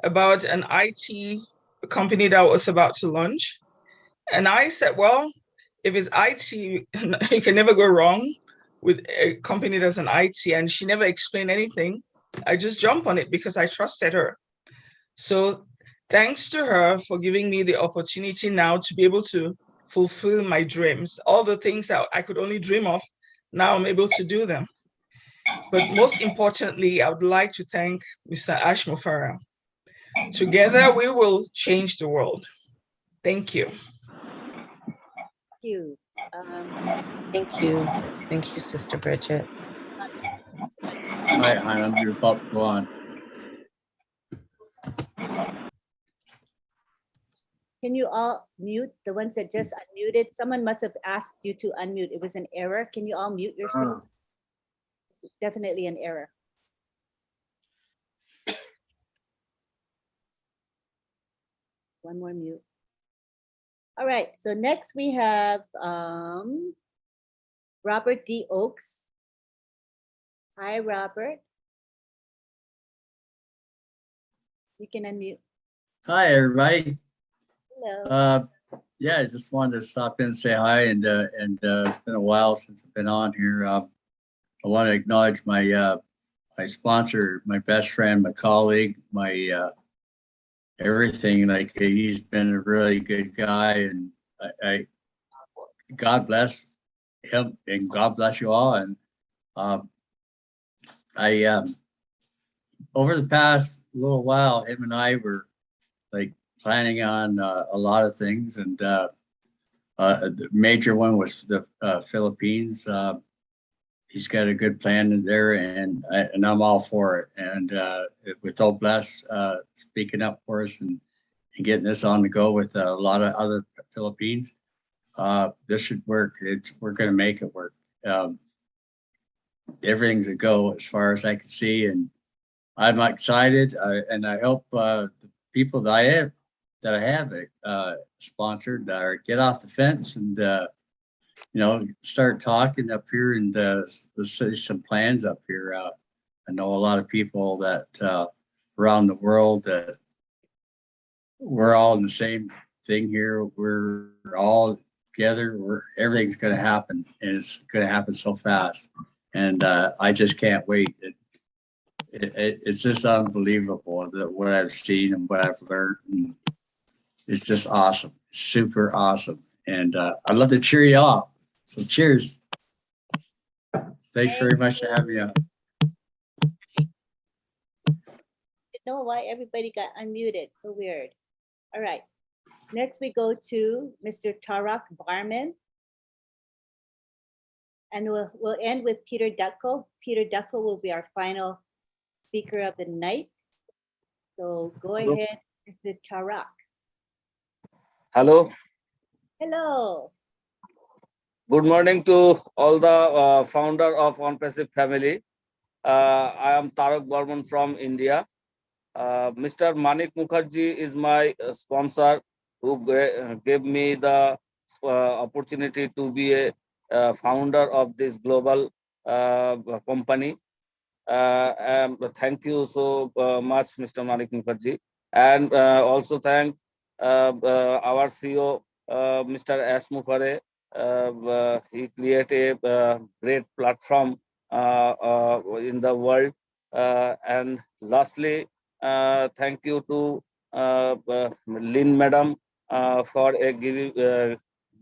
about an IT company that was about to launch. And I said, well, if it's IT, you can never go wrong with a company that's an IT. And she never explained anything. I just jumped on it because I trusted her. So thanks to her for giving me the opportunity now to be able to fulfill my dreams. All the things that I could only dream of, now I'm able to do them. But most importantly, I would like to thank Mr. Ash Mufara. Together, we will change the world. Thank you. Thank you. Thank you. Thank you, Sister Bridget. Hi, I'm your about to go on. Can you all mute the ones that just unmuted? Someone must have asked you to unmute. It was an error. Can you all mute yourself? It's definitely an error. One more mute. All right, so next we have Robert D. Oakes. Hi, Robert. You can unmute. Hi, everybody. Hello. Yeah, I just wanted to stop in and say hi, and it's been a while since I've been on here. I want to acknowledge my my sponsor, my best friend, my colleague, my everything. Like he's been a really good guy, and I God bless him, and God bless you all. And I over the past little while, him and I were like planning on a lot of things, and the major one was the Philippines. He's got a good plan in there, and I'm all for it. And with Bless speaking up for us and getting this on the go with a lot of other Philippines, this should work. We're going to make it work. Everything's a go as far as I can see, and I'm excited. And I hope the people that I have sponsored get off the fence and start talking up here, and let's see some plans up here. I know a lot of people that around the world that we're all in the same thing here. We're all together. Everything's going to happen, and it's going to happen so fast. And I just can't wait. It's just unbelievable that what I've seen and what I've learned. And it's just awesome, super awesome. And I'd love to cheer you off. So cheers. Thanks very much for having me on. I don't know why everybody got unmuted. So weird. All right. Next we go to Mr. Tarak Barman. And we'll end with Peter Ducko. Peter Ducko will be our final speaker of the night. So go ahead, Mr. Tarak. Hello. Hello. Good morning to all the founder of On Passive family. I am Tarak Barman from India. Mr. Manik Mukherjee is my sponsor, who gave me the opportunity to be a founder of this global company. Thank you so much, Mr. Manik Mukherjee. And also thank our CEO, Mr. S. Mukhare. He created a great platform in the world. And lastly, thank you to Lynn Madam for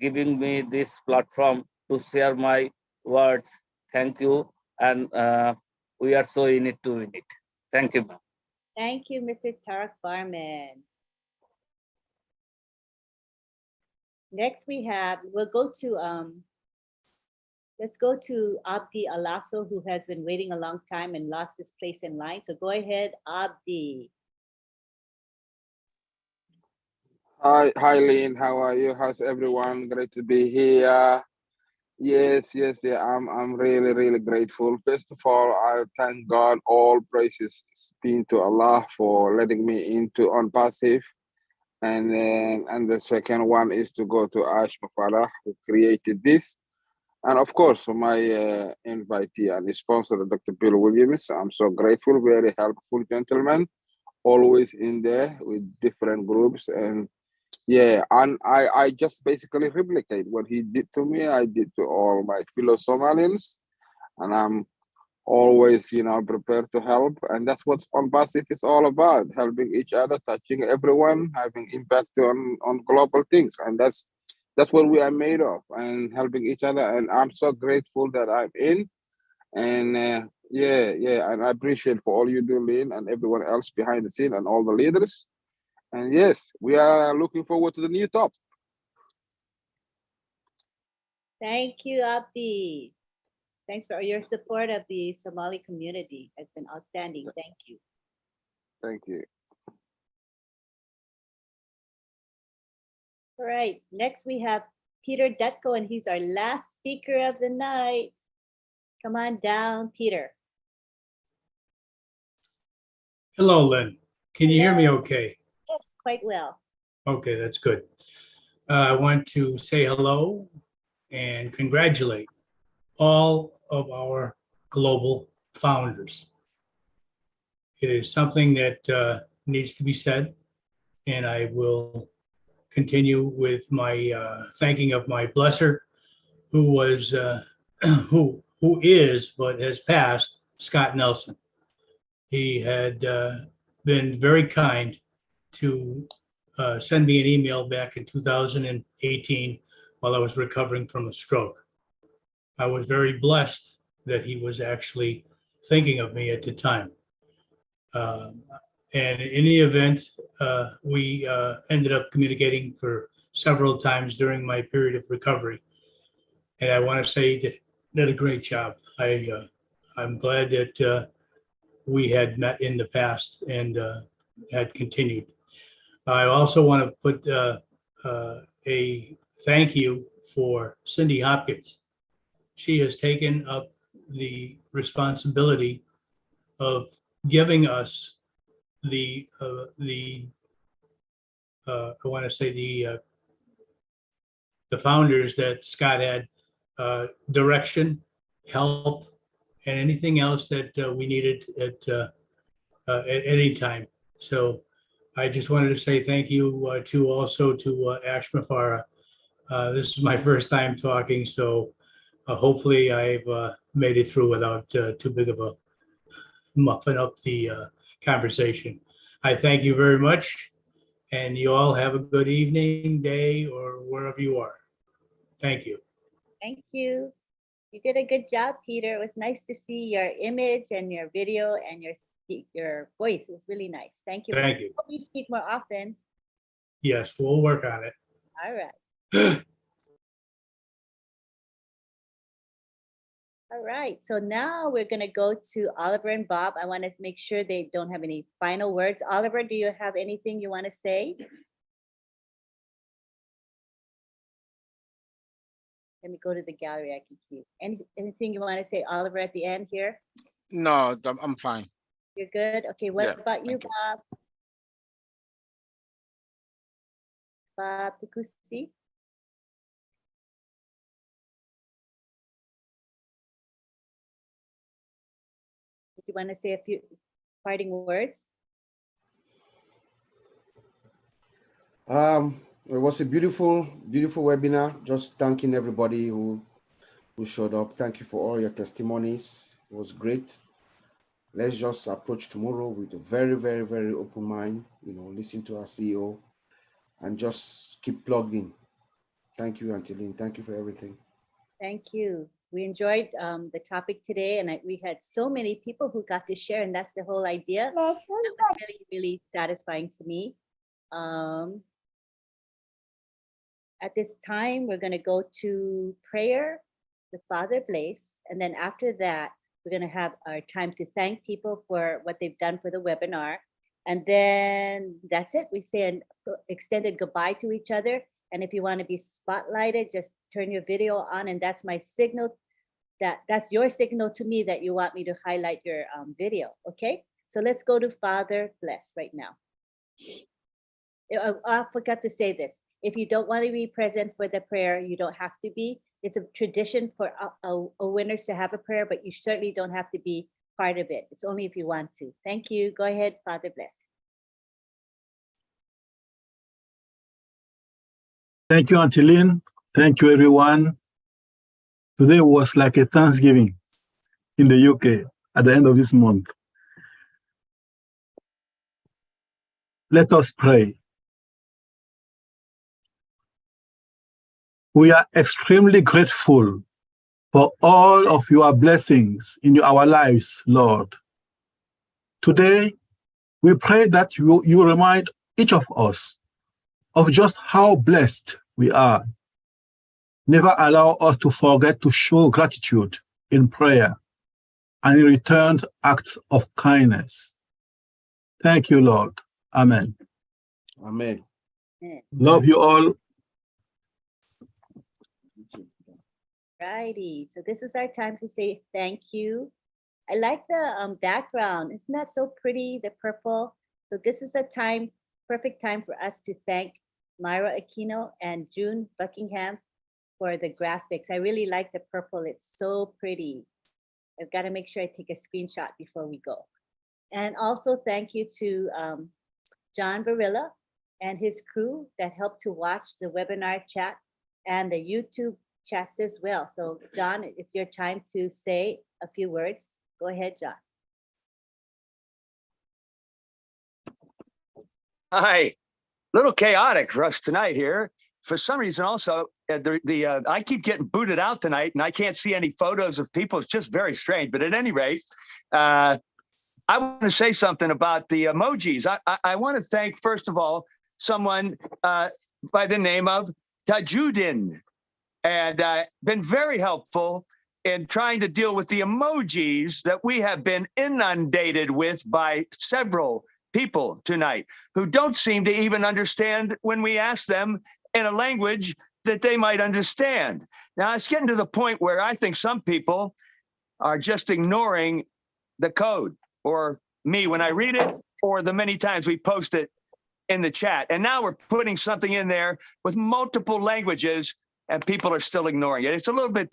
giving me this platform to share my words. Thank you. And we are so in it to win it. Thank you. Thank you, Mr. Tarak Barman. Next we'll go to, let's go to Abdi Alaso, who has been waiting a long time and lost his place in line. So go ahead, Abdi. Hi, Lynn. How are you? How's everyone? Great to be here. Yes. I'm really grateful. First of all, I thank God. All praises be to Allah for letting me into On Passive. And the second one is to go to Ash Mafara, who created this. And of course, my invitee and sponsor, Dr. Bill Williams. I'm so grateful, very helpful gentleman, always in there with different groups. And yeah, and I just basically replicate what he did to me, I did to all my fellow Somalians. And I'm always, prepared to help. And that's what On Passive is all about, helping each other, touching everyone, having impact on global things. And that's what we are made of, and helping each other. And I'm so grateful that I'm in. And and I appreciate for all you do, Lynn, and everyone else behind the scene and all the leaders. And yes, we are looking forward to the new top. Thank you, Abdi. Thanks for your support of the Somali community. It's been outstanding. Thank you. Thank you. All right, next we have Peter Dutko, and he's our last speaker of the night. Come on down, Peter. Hello, Lynn. Can you hear me okay? Yes, quite well. Okay, that's good. I want to say hello and congratulate all of our global founders. It is something that needs to be said. And I will continue with my thanking of my blesser, who was who is but has passed, Scott Nelson. He had been very kind to send me an email back in 2018 while I was recovering from a stroke. I was very blessed that he was actually thinking of me at the time. And in the event, we ended up communicating for several times during my period of recovery. And I want to say that did a great job. I'm glad that we had met in the past and had continued. I also want to put a thank you for Cindy Hopkins. She has taken up the responsibility of giving us I want to say the founders that Scott had, direction, help, and anything else that we needed at any time. So I just wanted to say thank you to Ash Mafara. This is my first time talking, so hopefully I've made it through without too big of a muffin up the conversation. I thank you very much, and you all have a good evening, day, or wherever you are. Thank you. Thank you. You did a good job, Peter. It was nice to see your image and your video and your voice. It was really nice. Thank you. Thank you. Hope you speak more often. Yes, we'll work on it. All right. All right, so now we're going to go to Oliver and Bob. I want to make sure they don't have any final words. Oliver, do you have anything you want to say? Let me go to the gallery. I can see. Anything you want to say, Oliver, at the end here? No, I'm fine. You're good? Okay, what Yeah, about you, thank you. Bob? Bob Tukusi? Do you want to say a few parting words? It was a beautiful webinar. Just thanking everybody who showed up. Thank you for all your testimonies. It was great. Let's just approach tomorrow with a very, very, very open mind. Listen to our CEO and just keep plugged in. Thank you, Auntie Lynn. Thank you for everything. Thank you. We enjoyed the topic today, and we had so many people who got to share, and that's the whole idea. That was really, really satisfying to me. At this time, we're going to go to prayer, the Father Blaze, and then after that, we're going to have our time to thank people for what they've done for the webinar. And then that's it. We say an extended goodbye to each other. And if you want to be spotlighted, just turn your video on, and that's my signal. That's your signal to me that you want me to highlight your video. Okay, so let's go to Father Bless right now. I forgot to say this. If you don't want to be present for the prayer, you don't have to be. It's a tradition for OWINNERS to have a prayer, but you certainly don't have to be part of it. It's only if you want to. Thank you. Go ahead, Father Bless. Thank you, Auntie Lynn. Thank you, everyone. Today was like a Thanksgiving in the UK at the end of this month. Let us pray. We are extremely grateful for all of your blessings in our lives, Lord. Today, we pray that you remind each of us of just how blessed we are. Never allow us to forget to show gratitude in prayer and in returned acts of kindness. Thank you, Lord. Amen. Amen. Love you all. Righty. So this is our time to say thank you. I like the background. Isn't that so pretty, the purple? So this is a perfect time for us to thank Myra Aquino and June Buckingham for the graphics. I really like the purple. It's so pretty. I've got to make sure I take a screenshot before we go. And also thank you to John Barilla and his crew that helped to watch the webinar chat and the YouTube chats as well. So John, it's your time to say a few words. Go ahead, John. Hi, little chaotic for us tonight here. For some reason also, I keep getting booted out tonight and I can't see any photos of people. It's just very strange. But at any rate, I want to say something about the emojis. I want to thank, first of all, someone by the name of Tajudin, and been very helpful in trying to deal with the emojis that we have been inundated with by several people tonight who don't seem to even understand when we ask them in a language that they might understand. Now, it's getting to the point where I think some people are just ignoring the code, or me when I read it, or the many times we post it in the chat. And now we're putting something in there with multiple languages and people are still ignoring it. It's a little bit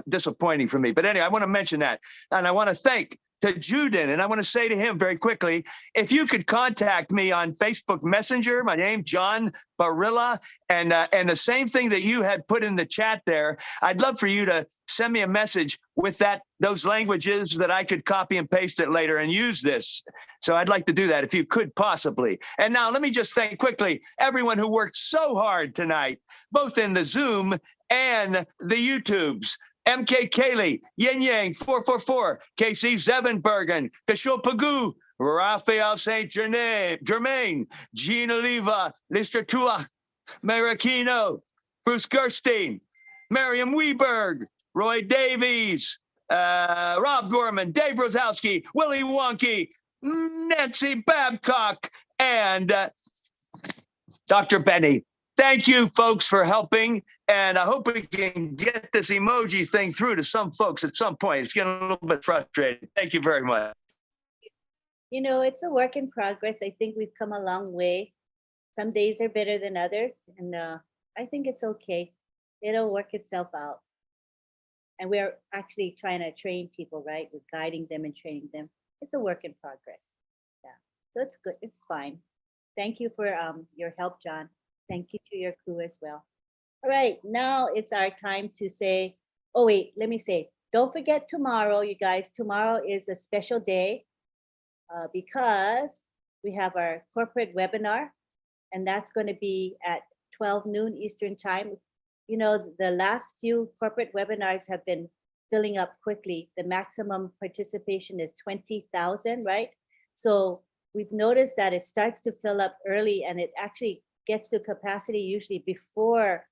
disappointing for me. But anyway, I want to mention that. And I want to thank Juden, and I want to say to him very quickly, if you could contact me on Facebook Messenger, my name, John Barilla, and the same thing that you had put in the chat there, I'd love for you to send me a message with those languages that I could copy and paste it later and use this. So I'd like to do that if you could possibly. And now let me just thank quickly everyone who worked so hard tonight, both in the Zoom and the YouTubes. MK Kaylee, Yin Yang 444, KC Zevenbergen, Kishore Pagu, Raphael St. Germain, Gina Leva, Lister Tua, Marikino, Bruce Gerstein, Miriam Weberg, Roy Davies, Rob Gorman, Dave Rosowski, Willie Wonky, Nancy Babcock, and Dr. Benny. Thank you, folks, for helping. And I hope we can get this emoji thing through to some folks at some point. It's getting a little bit frustrating. Thank you very much. You know, it's a work in progress. I think we've come a long way. Some days are better than others. And I think it's okay. It'll work itself out. And we're actually trying to train people, right? We're guiding them and training them. It's a work in progress. Yeah. So it's good. It's fine. Thank you for your help, John. Thank you to your crew as well. All right, now it's our time to say, oh wait, let me say, don't forget tomorrow, you guys. Tomorrow is a special day because we have our corporate webinar, and that's going to be at 12 noon Eastern time. You know, the last few corporate webinars have been filling up quickly. The maximum participation is 20,000, right? So we've noticed that it starts to fill up early, and it actually gets to capacity usually before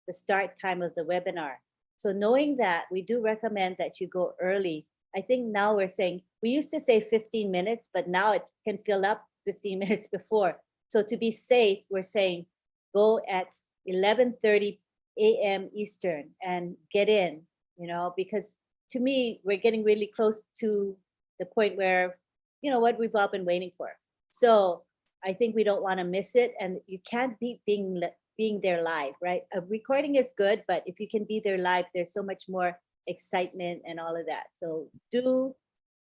the start time of the webinar. So knowing that, we do recommend that you go early. I think now we're saying, we used to say 15 minutes, but now it can fill up 15 minutes before. So to be safe, we're saying go at 11:30 a.m. Eastern and get in, you know, because to me, we're getting really close to the point where, you know, what we've all been waiting for. So I think we don't want to miss it, and you can't beat being there live, right? A recording is good, but if you can be there live, there's so much more excitement and all of that. So do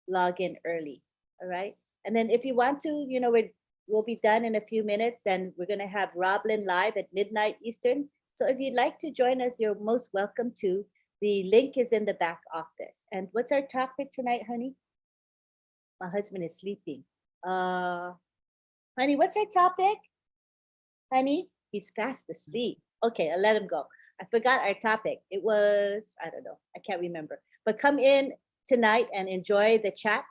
log in early, all right? And then if you want to, you know, we'll be done in a few minutes, and we're going to have Roblin live at midnight Eastern. So if you'd like to join us, you're most welcome to. The link is in the back office. And what's our topic tonight, honey? My husband is sleeping. Honey, what's our topic? Honey, he's fast asleep. Okay, I'll let him go. I forgot our topic. It was, I don't know, I can't remember. But come in tonight and enjoy the chat.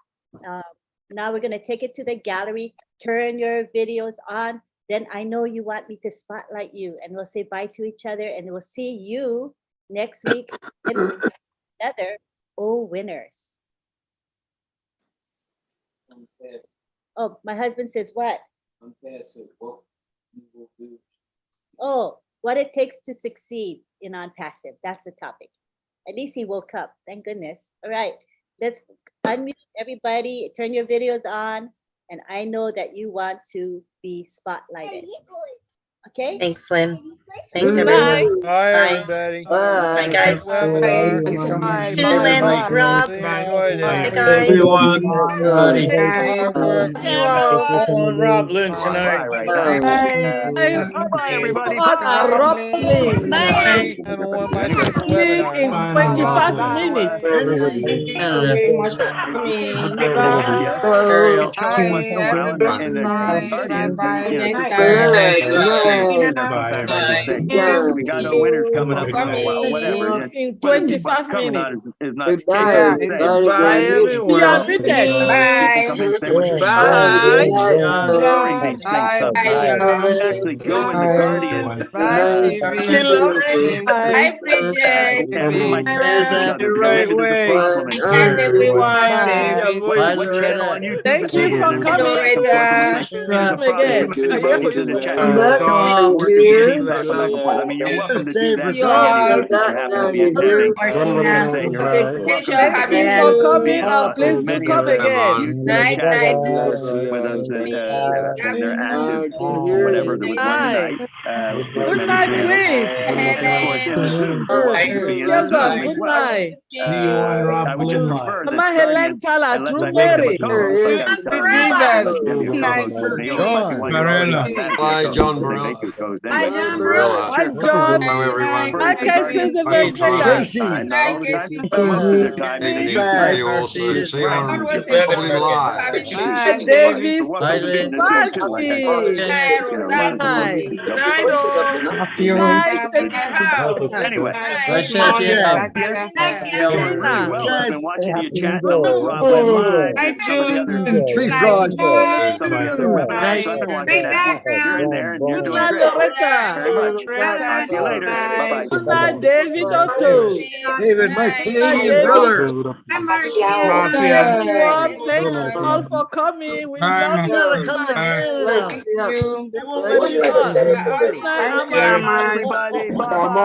Now we're gonna take it to the gallery, turn your videos on. Then I know you want me to spotlight you, and we'll say bye to each other, and we'll see you next week in another OWINNERS. Oh, my husband says what? Oh, what it takes to succeed in non-passive. That's the topic. At least he woke up. Thank goodness. All right, let's unmute everybody. Turn your videos on. And I know that you want to be spotlighted. Okay. Thanks, Lynn. Thanks, Good everyone. night. Bye, Bye. everybody. Bye, guys. Webinar. Lynn, Rob. Enjoyed Bye, it. guys. Everyone. Buddy. Artwork. See you all. Roblin tonight. Bye. everybody. On a Roblin. Bye. Have a wonderful Roblin webinar. in 25 minutes. Ariel. Once in a while, and the Guardians, you know, Bye, sometimes I just say, Yeah. we got no winners coming up, so whatever. In Whether people 25 come or not minutes. is not Goodbye, can't say. everybody. Bye, You everyone. are muted. People come in and say, well, you're Bye. ignoring these things Bye, so much. everyone. Actually go in the Guardian. Bye, Stevie. Hi, Bridget. And we might trash each other because maybe there's a problem in And everyone. what channel on YouTube Thank is you this? for And we go coming. back and forth and we say, there's a Come problem. again. Too many emojis in the chat. I'm back We're here. team talking back and forth. I mean, you're welcome to do that. See But any you other people all. happen to be attending. Say you're welcome Thank you to for coming. be Please as do many come of the again. YouTube chat Bless you. with us and they're active, Here. whatever. There was one Night. tonight with Good many night, channels. Chris. And of course, in the Zoom, you're welcome to be in the Cheers up. Zoom as Good well. night. See you on I would just Roblin prefer Live. that Mama Helen Guardians, Kala, unless True I make them a Mary. co-host, I got to tell them, Jesus. you gotta be a co-host with me, or it might be why you're already Barella. automatically a Bye, co-host John because they Burrell. make you a co-host Bye, anyway. Hi, John. Hello, everyone. Hi, Casey the Vendetta. Time, all the time, but most of the time they use Bye. Zoom. See you on Opening live. Hi, So Davis. you're welcome to be in the Zoom too. Like I said, Hi. so Night, all. Nice. anyway, Bye, doing really well. I've been watching you chatting over Rob Lynn Live Night, and some of the other June. Tree Night, frog. some of the other webinars. So I've been watching that. You're in there and you're Good doing night, great. Loretta. Very much. Rita. Talk to you later. Bye bye. Good night, David Otto. David, my Good night, Canadian David. brother. Marcia. Everyone, thank you all for coming. We love you. Gotta Good come to night. Canada. Thank you. They won't let me on. Good night, Thank you, Amma. Bye Aman. everybody. Bye Come bye. on.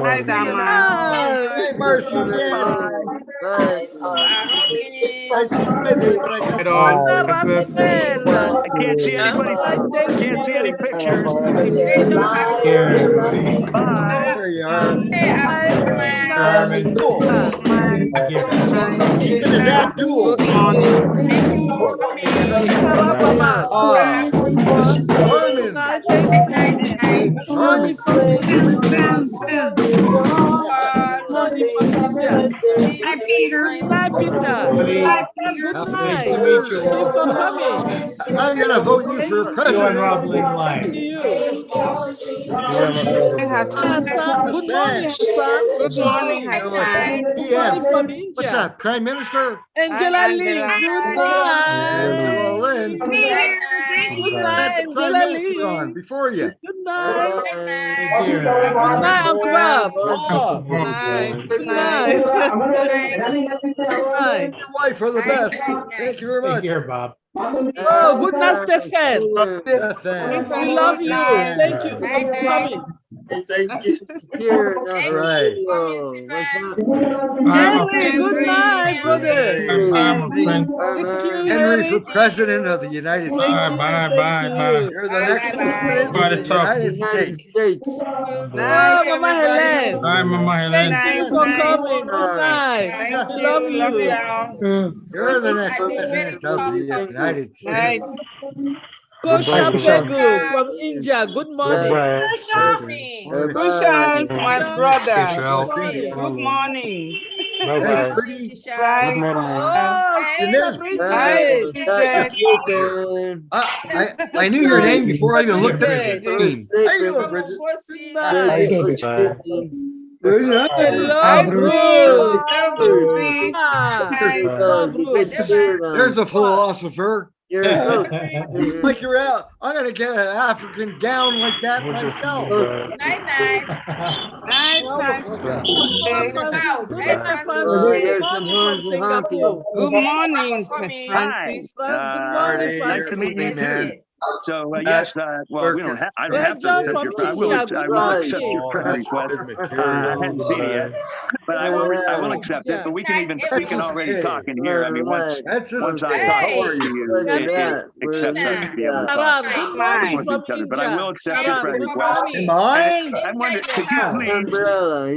Night, Good Aman. night. Hey, Marcy, yeah. Bye. I tried, David. I got all. Good night, Princess. Raphael. I can't see Good anybody. night, I thank can't see any you. pictures. Here, everybody. Bye. There you are. Bye. Good night. Carmen. Keeping his Abdul. Good morning. Veronica Rapama. Ah, Good Carmen. night, thank you. Money Carmen. from Money from India. Good night, Peter. Buddy, Good nice night. to meet you Thank you for all. coming. I'm going to vote you Thank for you. See you on president. Roblin To Live. you. Hassan. Hassan. Good morning, Hassan. Hassan. Good morning, You know what? Hassan. Good morning PM. from What's India. that? Prime Minister? Angela Hi, Lee. Angela. Good night. Hello, Lynn. Good Had night, the Prime Angela Minister on Lee. before you. Good night. Take care. Good night, Uncle Rob. Oh, Good night. Good Good night. night. Good night. your wife are the best. Thank you very Take much. care, Bob. Oh, good night, Stephen. Stefan. We love you. Thank you for coming. Thank you. Here. All right. What's happening? Henry, good night, brother. Henry. Thank you, Henry for Henry. President of the United States. Thank you. Thank you. You're the next President of the United States. Night, Oh, Mama everybody. Helen. Bye, Mama Helen. Thank you Night, for night. coming. Good night. Thank We you. love Love you. y'all. You're the next President of the United States. Night. Kosha Pegu from India. Good morning. Kushal, my Kosha. brother. Good morning. Good morning. Thanks, pretty. Bye. Oh, Sister Hi, Bridget. Bridget. I knew your name before I even looked at Bridget. your screen. How you doing, Bridget? Good night. Hi, Hello, Bruce. Bruce. Hello, Bruce. There's a philosopher. You're Like you're out. I'm gonna get an African gown like that myself. Night, Francis. there's some horns and hopping. Good morning, Hi. Francis. Good morning, Nice to meet you too. So yes, well, we don't have. I don't Hey, have to John accept from your. I will. India, I good will morning. accept your friend request. I hadn't seen it yet, but I will. I will accept it. But we can even. We can already talk in here. I mean, once I talk to you, it accepts us to be able to talk Karan, good morning with from each other. But I will India. accept your Karan, friend good request. morning. I wonder, could you please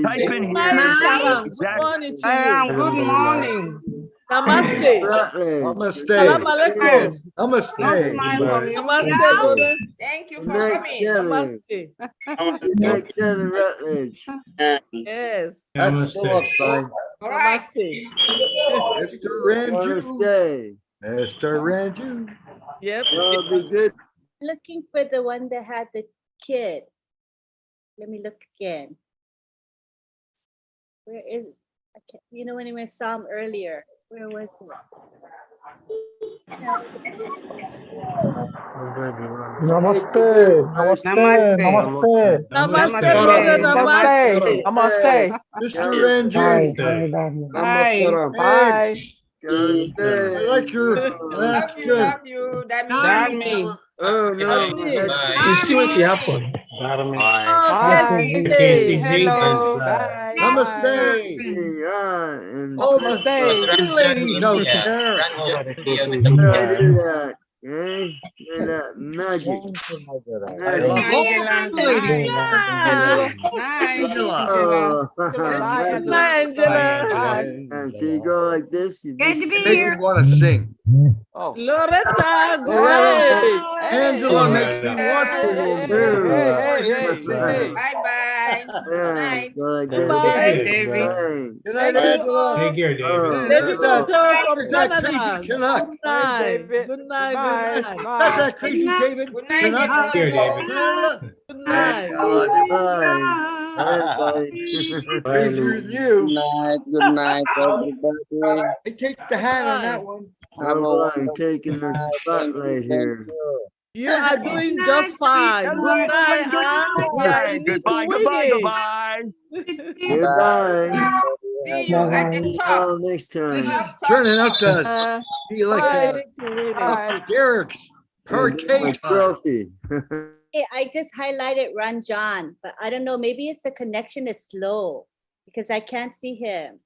type in here Morning, Sharon. Good exact. morning to you. Good morning. Namaste. Namaste. Salam alaikum. Namaste. Namaste, brother. Thank you Good for night, coming. Kevin. Namaste. Good night, Kevin Rutledge. Yes. That's the love sign. Namaste. Mr. Ranju. Namaste. Mr. Ranju. Yep. Y'all be good. Looking for the one that had the kid. Let me look again. Where is, I can't, you know, when we saw him earlier, where was it? Namaste. Namaste. Namaste. Namaste, brother. Namaste. Namaste. Mr. Ranju. Namaskaram. Bye. I like your. That's good. Love you. That means Oh no, my head. You see what happened? KCZ. Hello. Bye. Namaste. And Oh, the ladies out there. I do that. Eh? And that magic. I love all the ladies. Angela. Oh, Good magic. night, Angela. And so you go like this. You just It makes me want to sing. Loretta, Loretta. great. Angela makes me want to sing. Bye bye. Yeah, go like this. Bye. David. Good night, Angela. Take care, David. David Walter from There's that Canada. crazy Canuck. Good night. Good night. Good night. That's that crazy David. Good night, Canuck. Here, David. Canada. Good night. Bye. Everybody. Crazier than you. Good night, everybody. I take the hat on that one. Oh, I'm taking the spotlight here. You are doing just fine. Good night, Anne. We are Hey, in goodbye, to goodbye, winning. goodbye. Goodbye. See you at the See top. y'all next This time. is turning out to be like Bye. Dr. Derek's parquet My time. trophy. Hey, I just highlighted Ron John, but I don't know, maybe it's the connection is slow because I can't see him.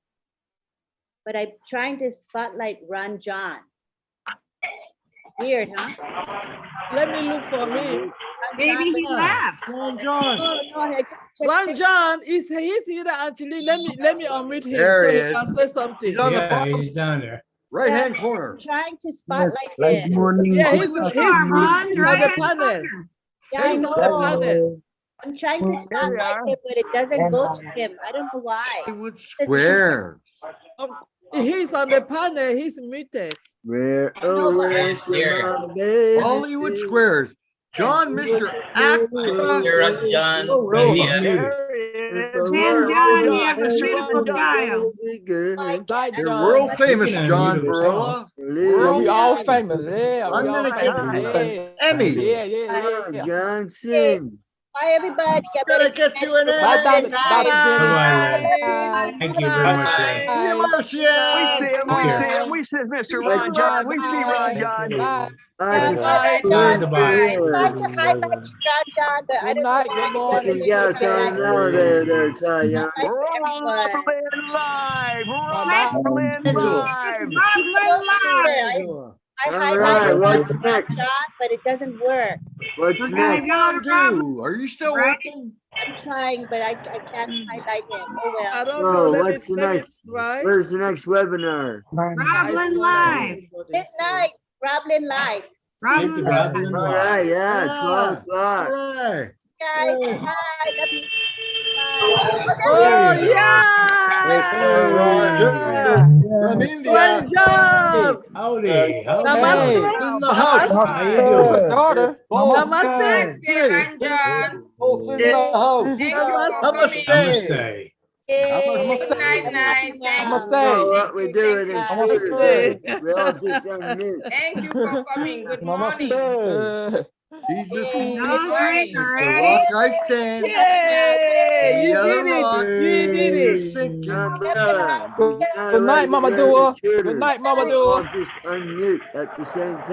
But I'm trying to spotlight Ron John. Weird, huh? Let me look for him. Maybe he left. Ron John. Oh, no, I just checked. Ron John is he's here actually. Let me unmute him There so he he is. can say something. He's on the Yeah, bottom he's down there. right hand I'm corner. trying to spotlight Good him. morning. Yeah, he's on the panel. Yeah, I He's know. on the panel. I'm trying to spotlight him, but it doesn't go to him. I don't know why. Hollywood Squares. He's on the panel. He's muted. Where, oh, where's my baby? Hollywood Squares. John, Mr. Actor. Mr. John. Oh, really? You're world famous, John Barilla. We all famous. Yeah, I'm gonna give you an Emmy. Yeah, Johnson. Bye, everybody. I Gotta get you an Emmy. Bye-bye, Len. Thank you very much, Len. We see Mr. Ron John. We see Ron John. Bye. Goodbye. I'm trying to highlight Ron John, but I don't know why. Get some gas on now there, Ty Young. Live. All right, what's next? John, but it doesn't work. What's next? Are you still working? I'm trying, but I can't highlight him. Oh well. I don't Oh, know. Let what's me- the let me next? try. Where's the next webinar? Roblin Live. Midnight. Roblin Live. Hit the Roblin All Live. right, yeah, 12 o'clock. All right. Guys, hi. Love you. Bye. Oh yeah! From India. Ron John. Howdy. Howdy. Namaste. In the house. How you doing? Daughter. Namaste. Both in the house. Namaste. Namaste. Know what we do with intruders. We all just unmute. Thank you for coming. Good morning. Jesus Good the morning. rock I stand. Yay! You The other did rock it. You did it. is sinking. Good night, Mama Dua. Good night, Mama Dua. All just unmute at the same time.